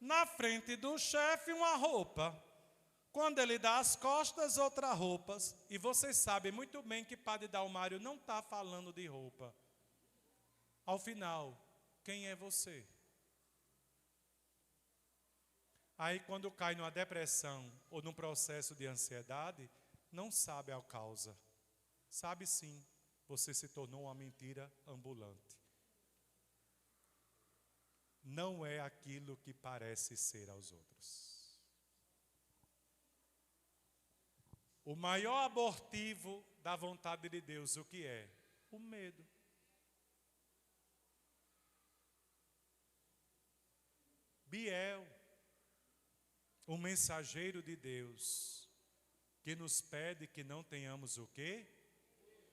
Na frente do chefe, uma roupa. Quando ele dá as costas, outra roupa. E vocês sabem muito bem que Padre Dalmário não está falando de roupa. Ao final, quem é você? Aí quando cai numa depressão ou num processo de ansiedade, não sabe a causa. Sabe sim, você se tornou uma mentira ambulante. Não é aquilo que parece ser aos outros. O maior abortivo da vontade de Deus, o que é? O medo. Biel, o mensageiro de Deus, que nos pede que não tenhamos o quê?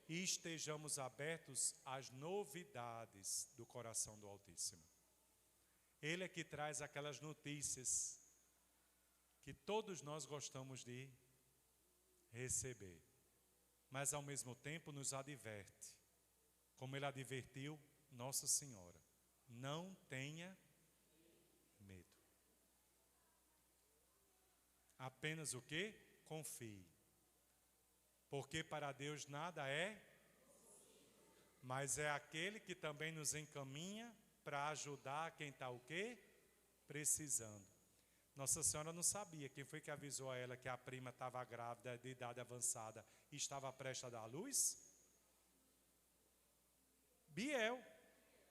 E estejamos abertos às novidades do coração do Altíssimo. Ele é que traz aquelas notícias que todos nós gostamos de receber, mas ao mesmo tempo nos adverte, como ele advertiu Nossa Senhora: não tenha medo. Apenas o quê? Confie. Porque para Deus nada é, mas é aquele que também nos encaminha para ajudar quem está o quê? Precisando. Nossa Senhora não sabia. Quem foi que avisou a ela que a prima estava grávida, de idade avançada, e estava prestes a dar à luz? Biel.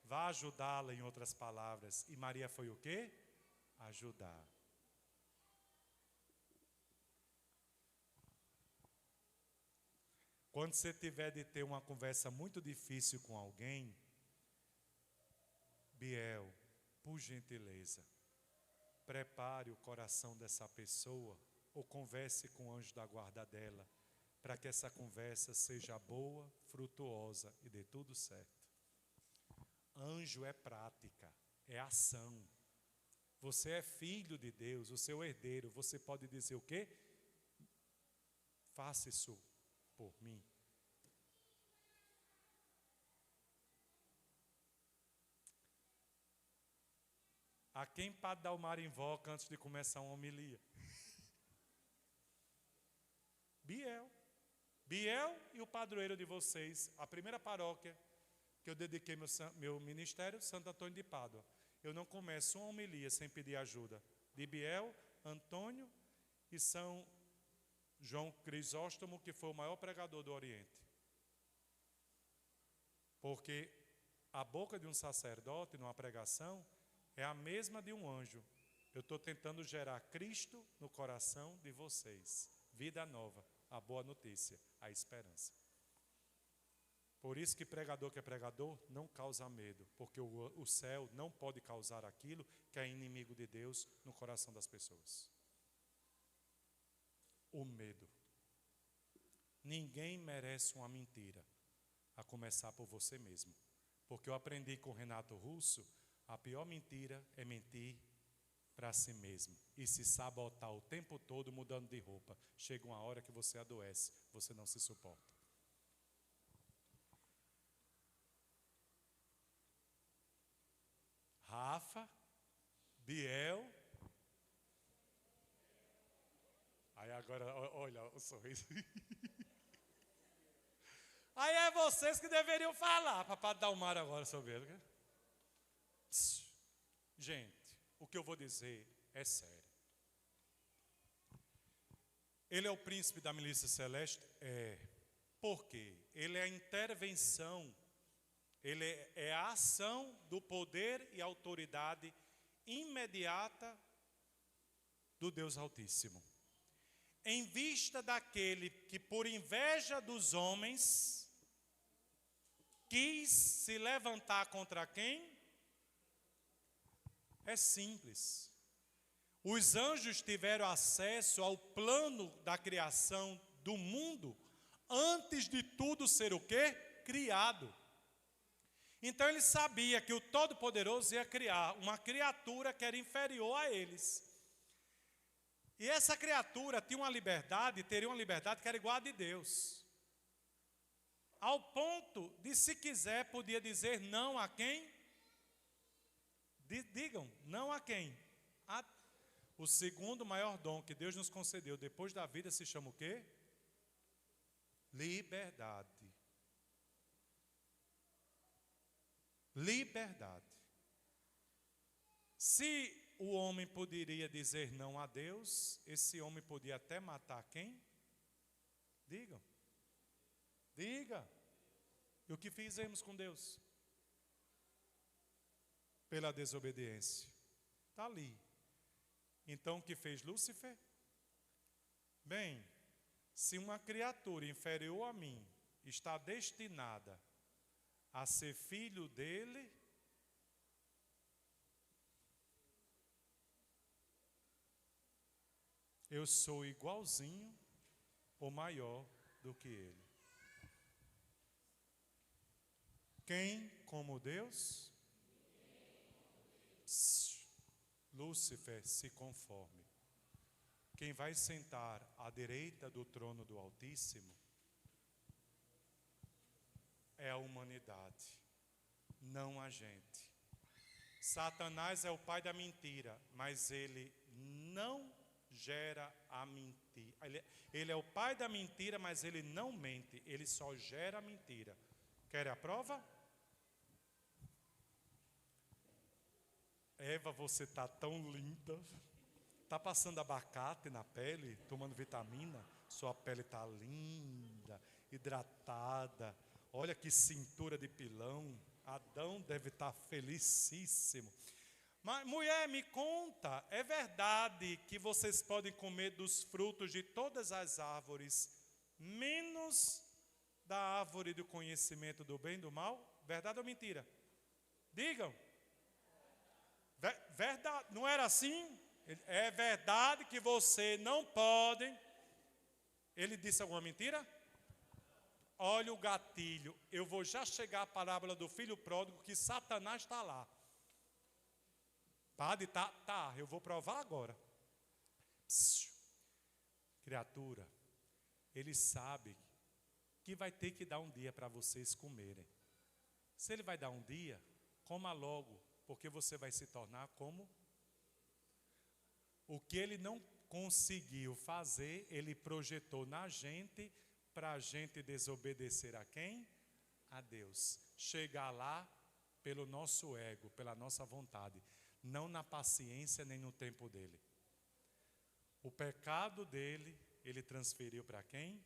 Vá ajudá-la, em outras palavras. E Maria foi o quê? Ajudar. Quando você tiver de ter uma conversa muito difícil com alguém, Biel, por gentileza, prepare o coração dessa pessoa ou converse com o anjo da guarda dela, para que essa conversa seja boa, frutuosa e dê tudo certo. Anjo é prática, é ação. Você é filho de Deus, o seu herdeiro. Você pode dizer o quê? Faça isso por mim. A quem Padre Dalmar invoca antes de começar uma homilia? Biel. Biel e o padroeiro de vocês, a primeira paróquia que eu dediquei meu ministério, Santo Antônio de Pádua. Eu não começo uma homilia sem pedir ajuda de Biel, Antônio e São João Crisóstomo, que foi o maior pregador do Oriente. Porque a boca de um sacerdote numa pregação é a mesma de um anjo. Eu estou tentando gerar Cristo no coração de vocês. Vida nova, a boa notícia, a esperança. Por isso que pregador que é pregador não causa medo, porque o céu não pode causar aquilo que é inimigo de Deus no coração das pessoas. O medo. Ninguém merece uma mentira, a começar por você mesmo. Porque eu aprendi com Renato Russo, a pior mentira é mentir para si mesmo e se sabotar o tempo todo mudando de roupa. Chega uma hora que você adoece, você não se suporta. Rafa, Biel. Aí agora, olha o sorriso. Aí é vocês que deveriam falar para Padre Dalmar agora sobre ele. Gente, o que eu vou dizer é sério. Ele é o príncipe da milícia celeste? É. Por quê? Ele é a intervenção, ele é a ação do poder e autoridade imediata do Deus Altíssimo. Em vista daquele que, por inveja dos homens, quis se levantar contra quem? É simples. Os anjos tiveram acesso ao plano da criação do mundo antes de tudo ser o quê? Criado. Então ele sabia que o Todo-Poderoso ia criar uma criatura que era inferior a eles. E essa criatura teria uma liberdade que era igual a de Deus. Ao ponto de, se quiser, podia dizer não a quem? Digam, não a quem? O segundo maior dom que Deus nos concedeu depois da vida se chama o quê? Liberdade. Liberdade. Se o homem poderia dizer não a Deus, esse homem podia até matar quem? Digam. Diga. E o que fizemos com Deus? Pela desobediência. Está ali. Então o que fez Lúcifer? Bem, se uma criatura inferior a mim está destinada a ser filho dele, eu sou igualzinho ou maior do que ele. Quem como Deus? Lúcifer, se conforme. Quem vai sentar à direita do trono do Altíssimo é a humanidade, não a gente. Satanás é o pai da mentira, mas ele não gera a mentira. Ele é o pai da mentira, mas ele não mente, ele só gera a mentira. Querem a prova? Eva, você está tão linda. Está passando abacate na pele, tomando vitamina. Sua pele está linda, hidratada. Olha que cintura de pilão. Adão deve estar felicíssimo. Mas, mulher, me conta, é verdade que vocês podem comer dos frutos de todas as árvores, menos da árvore do conhecimento do bem e do mal? Verdade ou mentira? Digam. Verdade, não era assim? É verdade que você não pode. Ele disse alguma mentira? Olha o gatilho. Eu vou já chegar à parábola do filho pródigo, que Satanás está lá. Padre, tá, eu vou provar agora. Criatura, ele sabe que vai ter que dar um dia para vocês comerem. Se ele vai dar um dia, coma logo, porque você vai se tornar como o que ele não conseguiu fazer, ele projetou na gente, para a gente desobedecer a quem? A Deus. Chegar lá pelo nosso ego, pela nossa vontade, não na paciência nem no tempo dele. O pecado dele, ele transferiu para quem?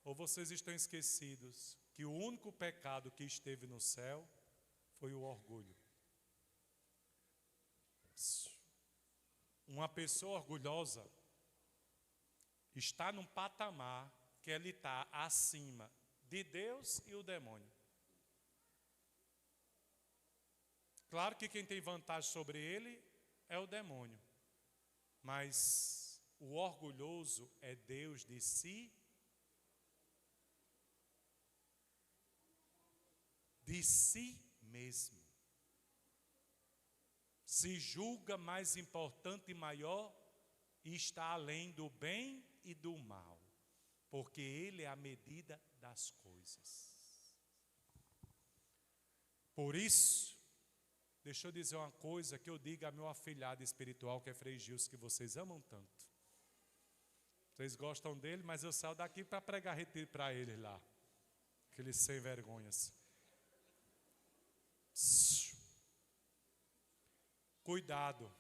Ou vocês estão esquecidos que o único pecado que esteve no céu foi o orgulho? Uma pessoa orgulhosa está num patamar que ele está acima de Deus e o demônio. Claro que quem tem vantagem sobre ele é o demônio, mas o orgulhoso é Deus de si mesmo. Se julga mais importante e maior e está além do bem e do mal, porque ele é a medida das coisas. Por isso, deixa eu dizer uma coisa que eu digo a meu afilhado espiritual, que é Frei Gilson, que vocês amam tanto. Vocês gostam dele, mas eu saio daqui para pregar retiro para eles lá. Aqueles sem vergonhas. Cuidado.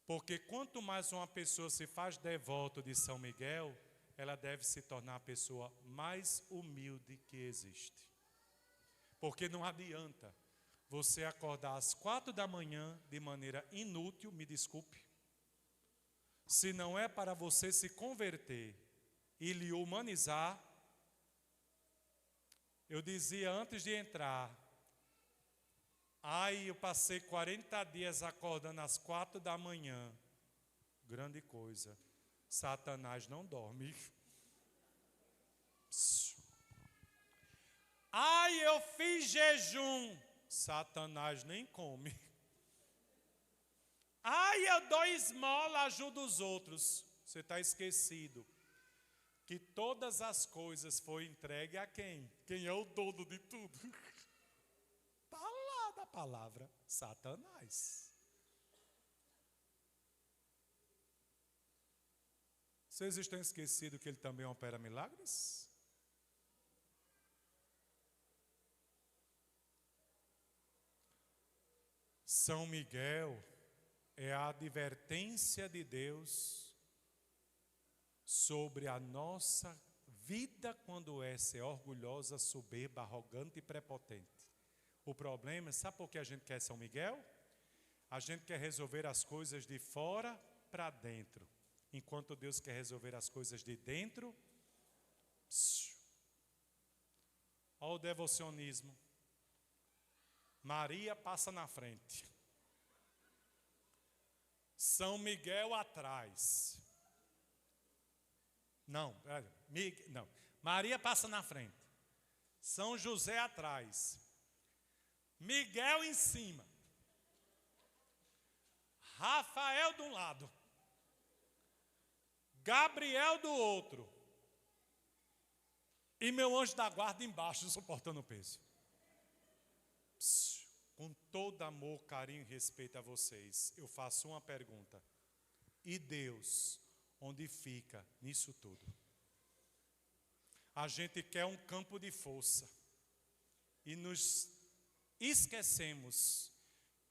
Porque quanto mais uma pessoa se faz devoto de São Miguel, ela deve se tornar a pessoa mais humilde que existe. Porque não adianta você acordar às 4 da manhã de maneira inútil, me desculpe, se não é para você se converter e lhe humanizar. Eu dizia antes de entrar, eu passei 40 dias acordando às 4 da manhã. Grande coisa. Satanás não dorme. Eu fiz jejum. Satanás nem come. Eu dou esmola, ajudo os outros. Você está esquecido que todas as coisas foram entregues a quem? Quem é o dono de tudo? Está lá na palavra, Satanás. Vocês estão esquecidos que ele também opera milagres? São Miguel é a advertência de Deus sobre a nossa vida quando essa é orgulhosa, soberba, arrogante e prepotente. O problema, sabe por que a gente quer São Miguel? A gente quer resolver as coisas de fora para dentro, enquanto Deus quer resolver as coisas de dentro. Olha o devocionismo. Maria passa na frente, São Miguel atrás. Não. Maria passa na frente, São José atrás, Miguel em cima, Rafael de um lado, Gabriel do outro, e meu anjo da guarda embaixo, suportando o peso. Com todo amor, carinho e respeito a vocês, eu faço uma pergunta. E Deus, onde fica nisso tudo? A gente quer um campo de força e nos esquecemos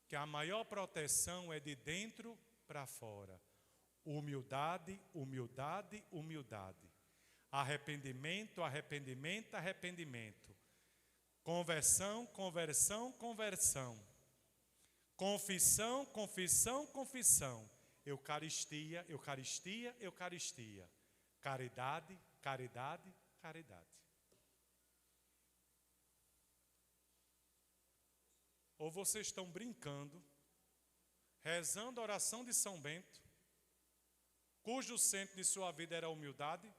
que a maior proteção é de dentro para fora. Humildade, humildade, humildade. Arrependimento, arrependimento, arrependimento. Conversão, conversão, conversão. Confissão, confissão, confissão. Eucaristia, Eucaristia, Eucaristia. Caridade, caridade, caridade. Ou vocês estão brincando, rezando a oração de São Bento, cujo centro de sua vida era a humildade,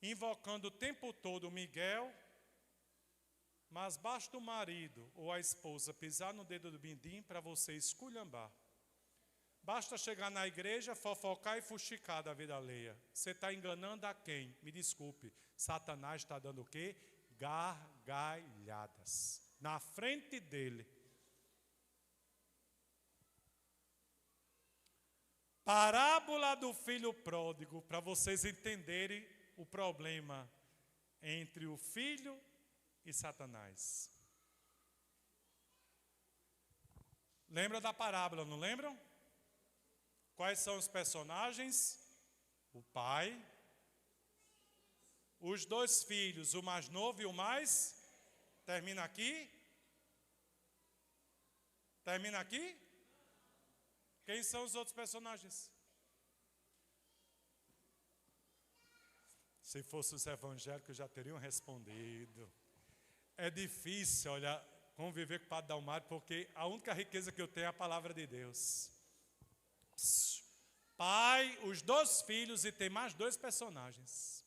invocando o tempo todo Miguel, mas basta o marido ou a esposa pisar no dedo do mindim para você esculhambar. Basta chegar na igreja, fofocar e fuxicar da vida alheia. Você está enganando a quem? Me desculpe, Satanás está dando o quê? Gargalhadas na frente dele. Parábola do filho pródigo, para vocês entenderem o problema entre o filho e Satanás. Lembra da parábola, não lembram? Quais são os personagens? O pai, os dois filhos, o mais novo e o mais... Termina aqui? Termina aqui? Quem são os outros personagens? Se fossem os evangélicos já teriam respondido. É difícil, olha, conviver com o Padre Dalmário, porque a única riqueza que eu tenho é a palavra de Deus. Pai, os dois filhos e tem mais dois personagens.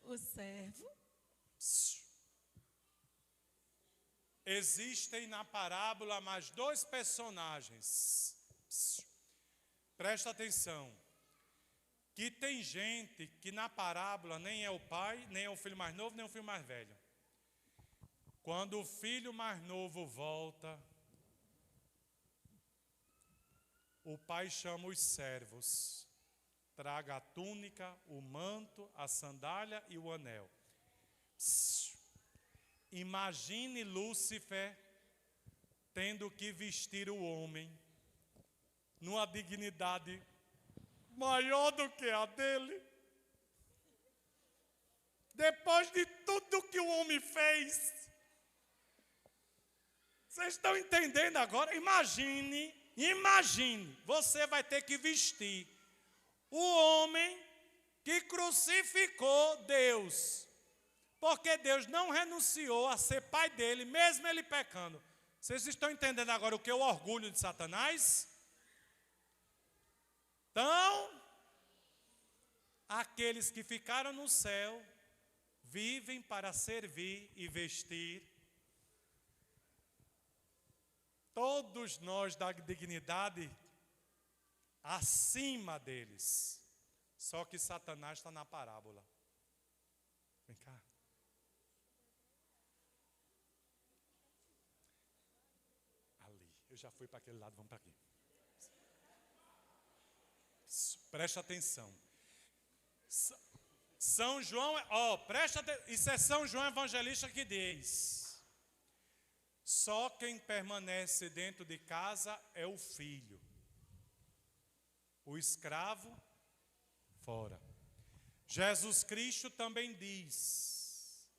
O servo. Existem na parábola mais dois personagens. Presta atenção. Que tem gente que na parábola nem é o pai, nem é o filho mais novo, nem o filho mais velho. Quando o filho mais novo volta, o pai chama os servos. Traga a túnica, o manto, a sandália e o anel. Imagine Lúcifer tendo que vestir o homem numa dignidade maior do que a dele. Depois de tudo que o homem fez. Vocês estão entendendo agora? Imagine, você vai ter que vestir o homem que crucificou Deus. Porque Deus não renunciou a ser pai dele, mesmo ele pecando. Vocês estão entendendo agora o que é o orgulho de Satanás? Então, aqueles que ficaram no céu, vivem para servir e vestir. Todos nós da dignidade acima deles. Só que Satanás está na parábola. Vem cá. Ali. Eu já fui para aquele lado, vamos para aqui. Presta atenção. São João, presta atenção. Isso é São João Evangelista que diz: só quem permanece dentro de casa é o filho. O escravo, fora. Jesus Cristo também diz: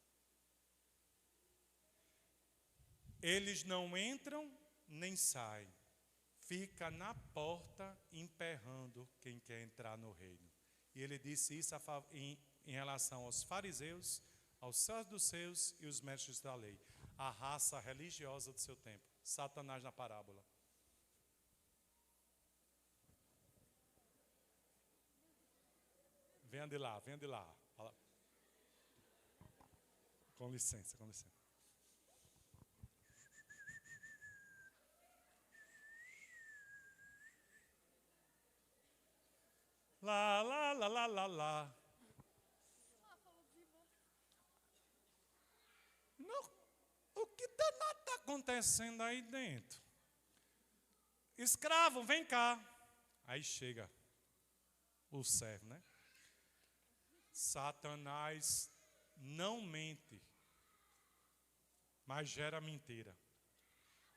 eles não entram nem saem, fica na porta emperrando quem quer entrar no reino. E ele disse isso em relação aos fariseus, aos saduceus e os mestres da lei, a raça religiosa do seu tempo. Satanás na parábola. Venha de lá, venha de lá. Com licença, com licença. Lá, lá, lá, lá, lá, lá. Não, o que danado está acontecendo aí dentro? Escravo, vem cá. Aí chega o servo, né? Satanás não mente, mas gera mentira.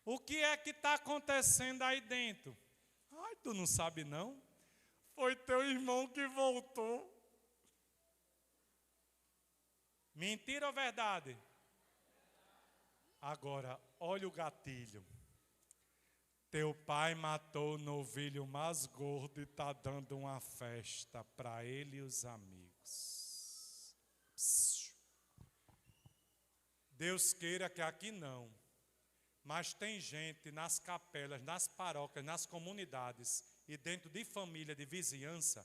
O que é que está acontecendo aí dentro? Ai, tu não sabe não? Foi teu irmão que voltou. Mentira ou verdade? Agora, olha o gatilho. Teu pai matou o novilho mais gordo e está dando uma festa para ele e os amigos. Psiu. Deus queira que aqui não. Mas tem gente nas capelas, nas paróquias, nas comunidades e dentro de família, de vizinhança,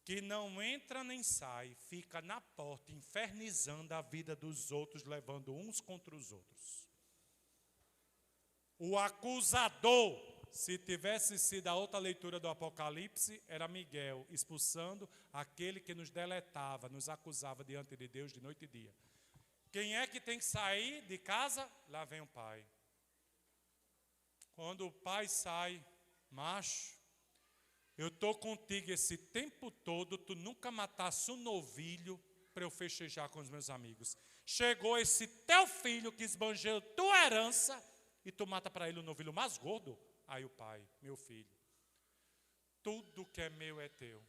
que não entra nem sai, fica na porta infernizando a vida dos outros, levando uns contra os outros. O acusador, se tivesse sido a outra leitura do Apocalipse, era Miguel, expulsando aquele que nos deletava, nos acusava diante de Deus de noite e dia. Quem é que tem que sair de casa? Lá vem o pai. Quando o pai sai, macho, eu estou contigo esse tempo todo, tu nunca matasse um novilho para eu festejar com os meus amigos. Chegou esse teu filho que esbanjou tua herança e tu mata para ele o novilho mais gordo? Aí o pai, meu filho, tudo que é meu é teu.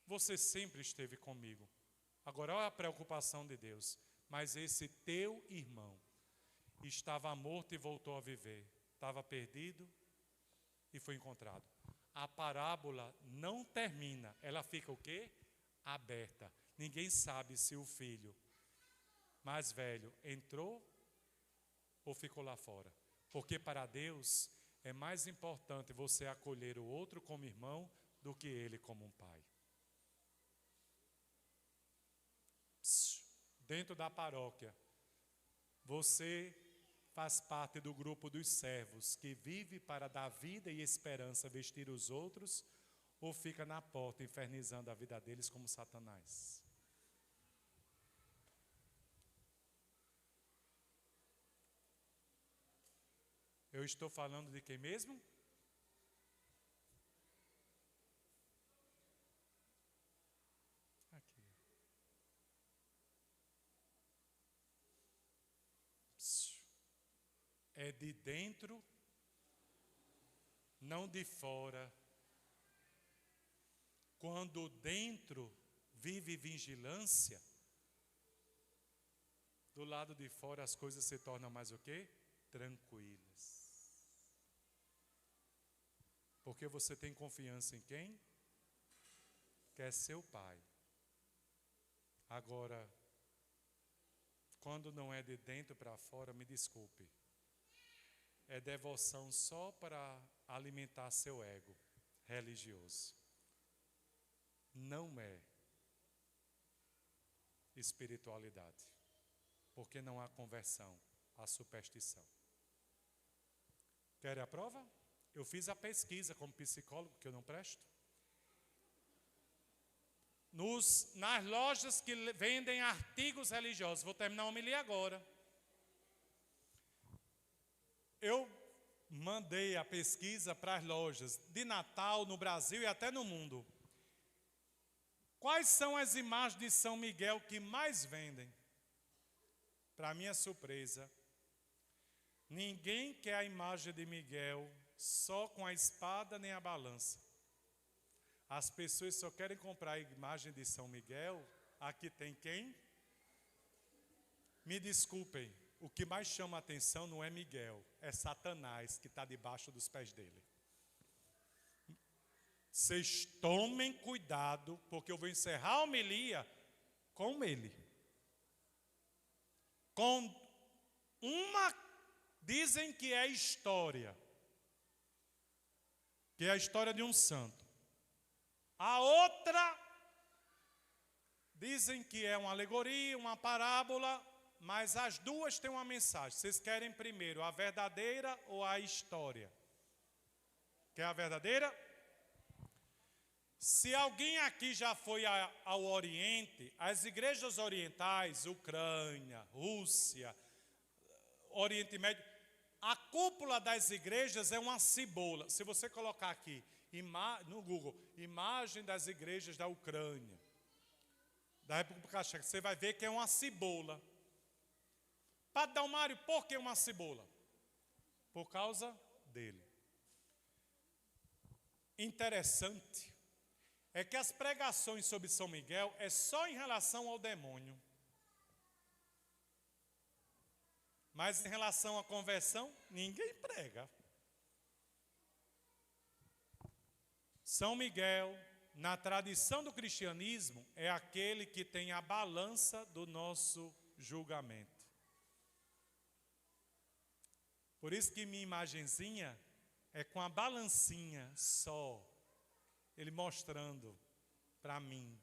Você sempre esteve comigo. Agora olha a preocupação de Deus. Mas esse teu irmão estava morto e voltou a viver. Estava perdido e foi encontrado. A parábola não termina, ela fica o quê? Aberta. Ninguém sabe se o filho mais velho entrou ou ficou lá fora. Porque para Deus é mais importante você acolher o outro como irmão do que ele como um pai. Dentro da paróquia, você faz parte do grupo dos servos que vive para dar vida e esperança, vestir os outros, ou fica na porta infernizando a vida deles como Satanás? Eu estou falando de quem mesmo? Aqui. É de dentro, não de fora. Quando dentro vive vigilância, do lado de fora as coisas se tornam mais o quê? Tranquilas. Porque você tem confiança em quem? Que é seu pai. Agora, quando não é de dentro para fora, me desculpe. É devoção só para alimentar seu ego religioso. Não é espiritualidade. Porque não há conversão, há superstição. Querem a prova? Eu fiz a pesquisa como psicólogo, que eu não presto. Nas lojas que vendem artigos religiosos, vou terminar a homilia agora. Eu mandei a pesquisa para as lojas de Natal no Brasil e até no mundo. Quais são as imagens de São Miguel que mais vendem? Para minha surpresa, ninguém quer a imagem de Miguel só com a espada nem a balança. As pessoas só querem comprar a imagem de São Miguel. Aqui tem quem? Me desculpem, o que mais chama a atenção não é Miguel, é Satanás que está debaixo dos pés dele. Vocês tomem cuidado, porque eu vou encerrar a homilia com ele. Com uma, dizem que é história, que é a história de um santo. A outra, dizem que é uma alegoria, uma parábola, mas as duas têm uma mensagem. Vocês querem primeiro a verdadeira ou a história? Quer a verdadeira? Se alguém aqui já foi ao Oriente, as igrejas orientais, Ucrânia, Rússia, Oriente Médio, a cúpula das igrejas é uma cebola. Se você colocar aqui no Google, imagem das igrejas da Ucrânia, da República Tcheca, você vai ver que é uma cebola. Padre Dalmário, por que uma cebola? Por causa dele. Interessante é que as pregações sobre São Miguel é só em relação ao demônio. Mas em relação à conversão, ninguém prega. São Miguel, na tradição do cristianismo, é aquele que tem a balança do nosso julgamento. Por isso que minha imagenzinha é com a balancinha só, ele mostrando para mim.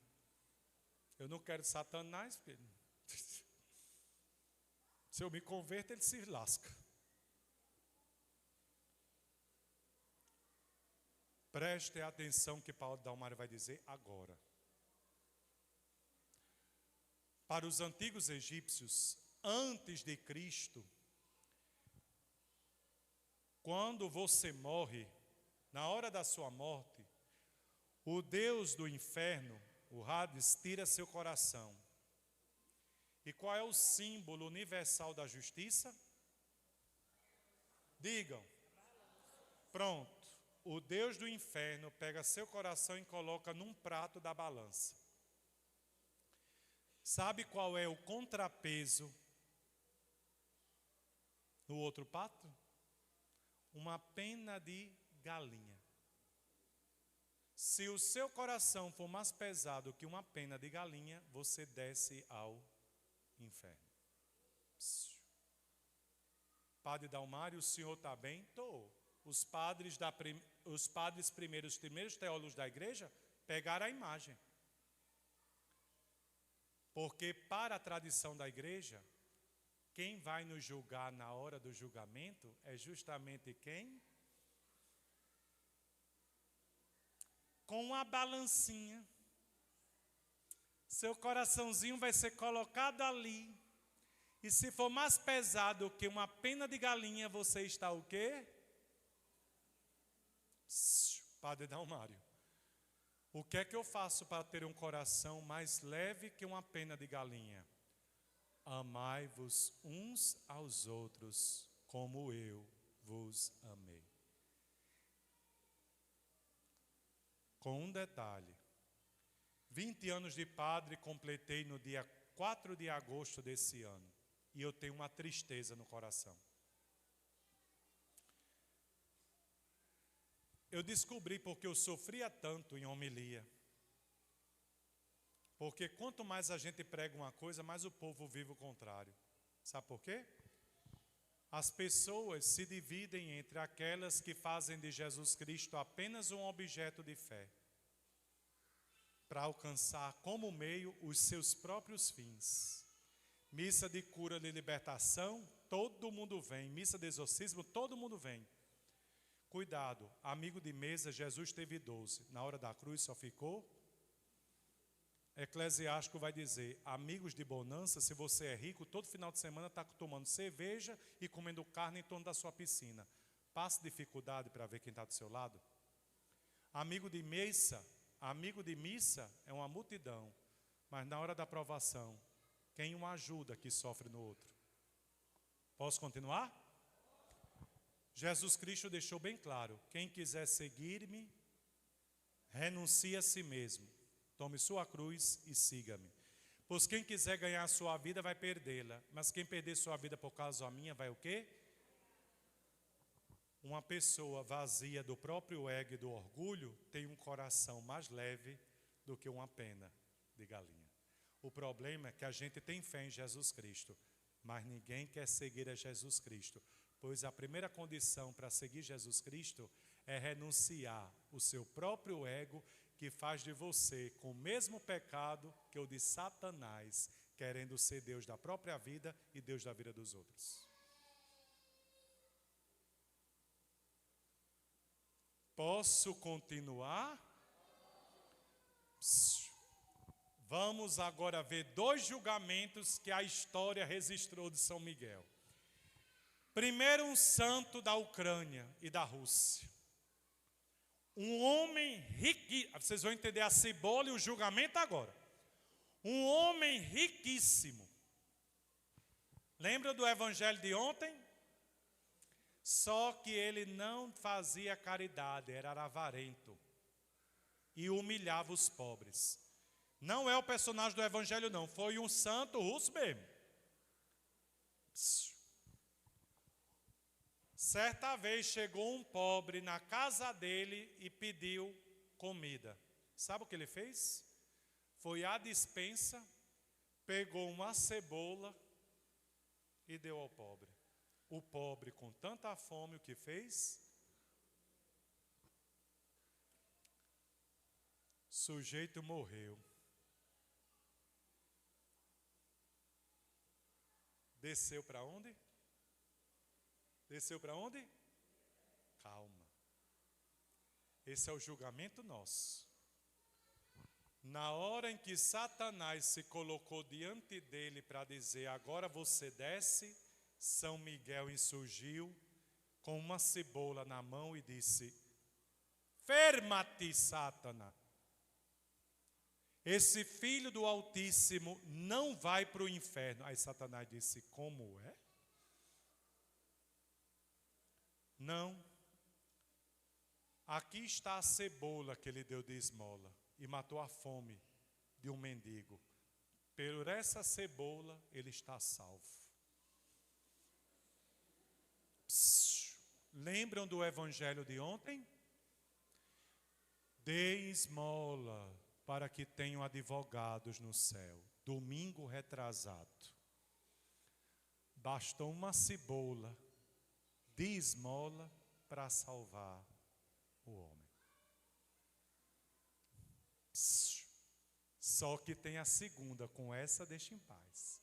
Eu não quero Satanás, porque se eu me converto, ele se lasca. Preste atenção que Paulo Dalmário vai dizer agora. Para os antigos egípcios, antes de Cristo, quando você morre, na hora da sua morte, o Deus do inferno, o Hades, tira seu coração. E qual é o símbolo universal da justiça? Digam. Pronto. O Deus do inferno pega seu coração e coloca num prato da balança. Sabe qual é o contrapeso no outro prato? Uma pena de galinha. Se o seu coração for mais pesado que uma pena de galinha, você desce ao inferno. Padre Dalmário, o senhor está bem? Estou. Os padres primeiros teólogos da igreja pegaram a imagem. Porque para a tradição da igreja, quem vai nos julgar na hora do julgamento é justamente quem? Com a balancinha. Seu coraçãozinho vai ser colocado ali. E se for mais pesado que uma pena de galinha, você está o quê? Padre Dalmário, o que é que eu faço para ter um coração mais leve que uma pena de galinha? Amai-vos uns aos outros, como eu vos amei. Com um detalhe, 20 anos de padre completei no dia 4 de agosto desse ano, e eu tenho uma tristeza no coração. Eu descobri porque eu sofria tanto em homilia. Porque quanto mais a gente prega uma coisa, mais o povo vive o contrário. Sabe por quê? As pessoas se dividem entre aquelas que fazem de Jesus Cristo apenas um objeto de fé, para alcançar como meio os seus próprios fins. Missa de cura de libertação, todo mundo vem. Missa de exorcismo, todo mundo vem. Cuidado, amigo de mesa, Jesus teve 12. Na hora da cruz só ficou. Eclesiástico vai dizer, amigos de bonança, se você é rico, todo final de semana está tomando cerveja e comendo carne em torno da sua piscina. Passe dificuldade para ver quem está do seu lado. Amigo de missa é uma multidão, mas na hora da provação, quem um ajuda que sofre no outro? Posso continuar? Jesus Cristo deixou bem claro, quem quiser seguir-me, renuncie a si mesmo, tome sua cruz e siga-me. Pois quem quiser ganhar a sua vida vai perdê-la, mas quem perder sua vida por causa minha vai o quê? Uma pessoa vazia do próprio ego e do orgulho tem um coração mais leve do que uma pena de galinha. O problema é que a gente tem fé em Jesus Cristo, mas ninguém quer seguir a Jesus Cristo. Pois a primeira condição para seguir Jesus Cristo é renunciar o seu próprio ego, que faz de você com o mesmo pecado que o de Satanás, querendo ser Deus da própria vida e Deus da vida dos outros. Posso continuar? Vamos agora ver 2 julgamentos que a história registrou de São Miguel. Primeiro, um santo da Ucrânia e da Rússia. Um homem rico, vocês vão entender a cebola e o julgamento agora. Um homem riquíssimo. Lembra do evangelho de ontem? Só que ele não fazia caridade, era avarento. E humilhava os pobres. Não é o personagem do evangelho não, foi um santo russo mesmo. Certa vez chegou um pobre na casa dele e pediu comida. Sabe o que ele fez? Foi à despensa, pegou uma cebola e deu ao pobre. O pobre, com tanta fome, o que fez? O sujeito morreu. Desceu para onde? Desceu para onde? Calma. Esse é o julgamento nosso. Na hora em que Satanás se colocou diante dele para dizer, agora você desce, São Miguel insurgiu com uma cebola na mão e disse, ferma-te, Satanás. Esse filho do Altíssimo não vai para o inferno. Aí Satanás disse, como é? Não. Aqui está a cebola que ele deu de esmola e matou a fome de um mendigo. Por essa cebola ele está salvo. Lembram do evangelho de ontem? Dê esmola para que tenham advogados no céu. Domingo retrasado. Bastou uma cebola de esmola para salvar o homem. Só que tem a segunda, com essa deixa em paz.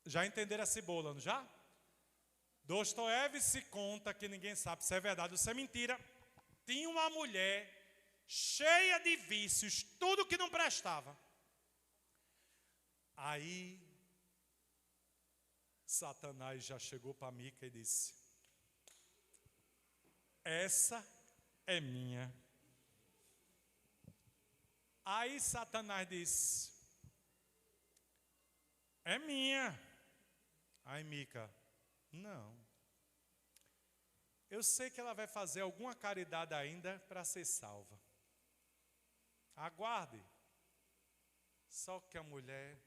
Já entenderam a cebola, não já? Dostoiévski conta, que ninguém sabe se é verdade ou se é mentira. Tinha uma mulher cheia de vícios, tudo que não prestava. Aí Satanás já chegou para Mica e disse, essa é minha. Aí Satanás disse, é minha. Aí Mica, não. Eu sei que ela vai fazer alguma caridade ainda para ser salva. Aguarde. Só que a mulher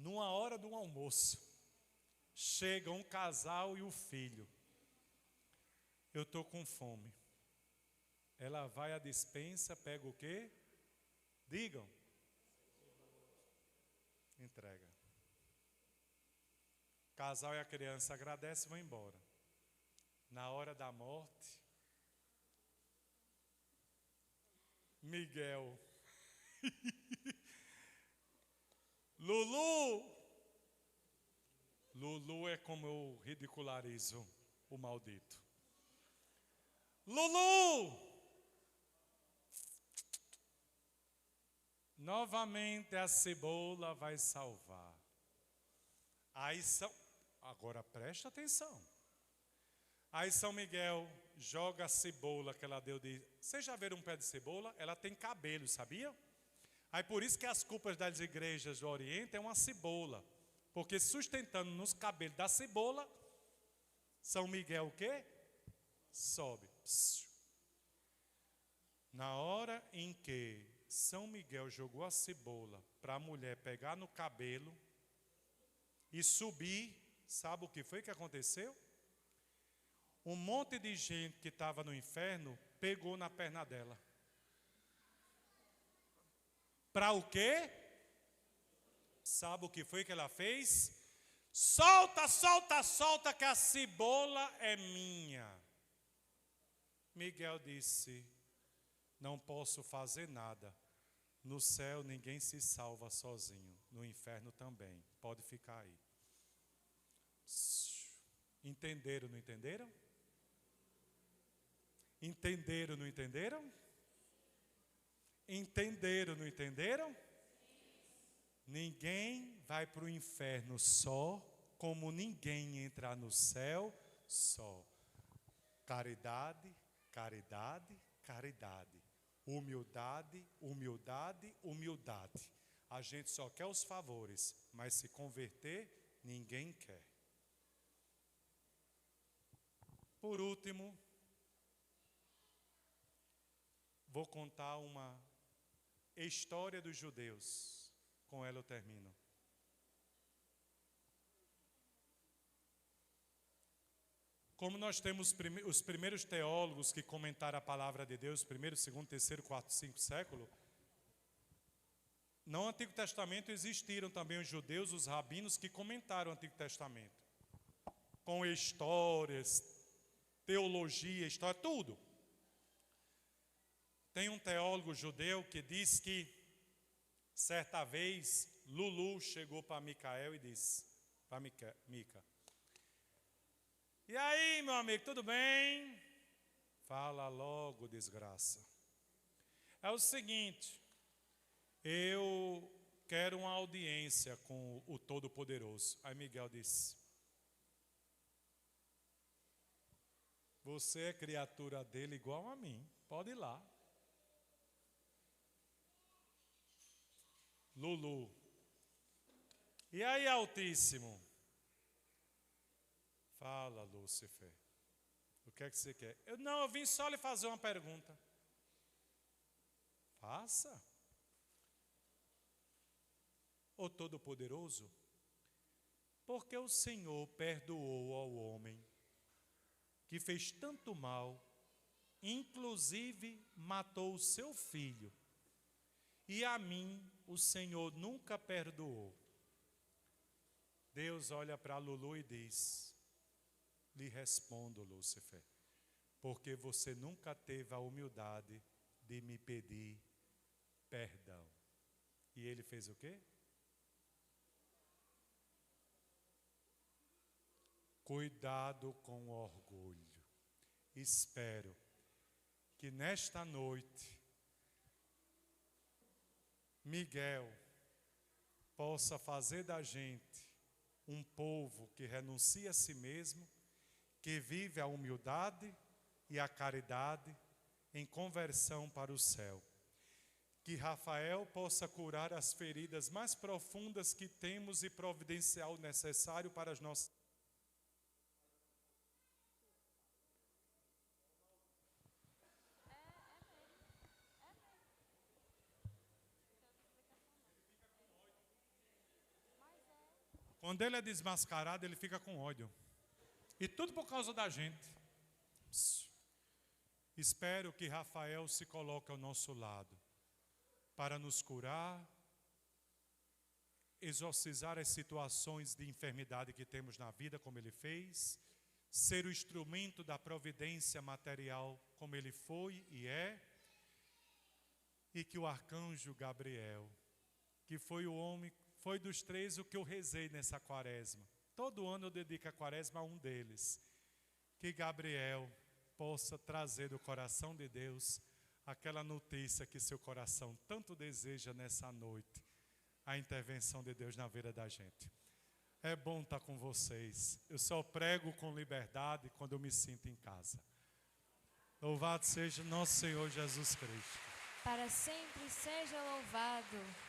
numa hora do almoço, chega um casal e o filho. Eu estou com fome. Ela vai à despensa, pega o quê? Digam. Entrega. O casal e a criança agradecem e vão embora. Na hora da morte, Miguel. Lulu! Lulu é como eu ridicularizo o maldito. Lulu! Novamente a cebola vai salvar. Aí agora presta atenção. Aí São Miguel joga a cebola que ela deu de... Vocês já viram um pé de cebola? Ela tem cabelo, sabia? Aí por isso que as culpas das igrejas do Oriente é uma cebola. Porque sustentando nos cabelos da cebola, São Miguel o quê? Sobe. Na hora em que São Miguel jogou a cebola para a mulher pegar no cabelo e subir, sabe o que foi que aconteceu? Um monte de gente que estava no inferno pegou na perna dela. Para o quê? Sabe o que foi que ela fez? Solta, solta, solta, que a cebola é minha. Miguel disse, não posso fazer nada. No céu ninguém se salva sozinho. No inferno também. Pode ficar aí. Entenderam, não entenderam? Entenderam, não entenderam? Entenderam, não entenderam? Ninguém vai para o inferno só, como ninguém entra no céu só. Caridade, caridade, caridade. Humildade, humildade, humildade. A gente só quer os favores, mas se converter, ninguém quer. Por último, vou contar uma história dos judeus. Com ela eu termino. Como nós temos os primeiros teólogos que comentaram a palavra de Deus, primeiro, segundo, terceiro, quarto, cinco século, no Antigo Testamento existiram também os judeus, os rabinos, que comentaram o Antigo Testamento. Com histórias, teologia, história, tudo. Tem um teólogo judeu que diz que, certa vez, Lulu chegou para Micael e disse, para Mica, e aí, meu amigo, tudo bem? Fala logo, desgraça. É o seguinte, eu quero uma audiência com o Todo-Poderoso. Aí Miguel disse, você é criatura dele igual a mim, pode ir lá. Lulu, e aí, Altíssimo? Fala, Lúcifer, o que é que você quer? Eu vim só lhe fazer uma pergunta. Faça. Ô Todo-Poderoso, porque o Senhor perdoou ao homem que fez tanto mal, inclusive matou o seu filho, e a mim o Senhor nunca perdoou? Deus olha para Lulu e diz, lhe respondo, Lúcifer, porque você nunca teve a humildade de me pedir perdão. E ele fez o quê? Cuidado com o orgulho. Espero que nesta noite Miguel possa fazer da gente um povo que renuncia a si mesmo, que vive a humildade e a caridade em conversão para o céu. Que Rafael possa curar as feridas mais profundas que temos e providenciar o necessário para as nossas. Quando ele é desmascarado, ele fica com ódio. E tudo por causa da gente. Espero que Rafael se coloque ao nosso lado para nos curar, exorcizar as situações de enfermidade que temos na vida, como ele fez, ser o instrumento da providência material, como ele foi e é, e que o arcanjo Gabriel, que foi o homem, foi dos três o que eu rezei nessa quaresma. Todo ano eu dedico a quaresma a um deles. Que Gabriel possa trazer do coração de Deus aquela notícia que seu coração tanto deseja nessa noite. A intervenção de Deus na vida da gente. É bom estar com vocês. Eu só prego com liberdade quando eu me sinto em casa. Louvado seja nosso Senhor Jesus Cristo. Para sempre seja louvado.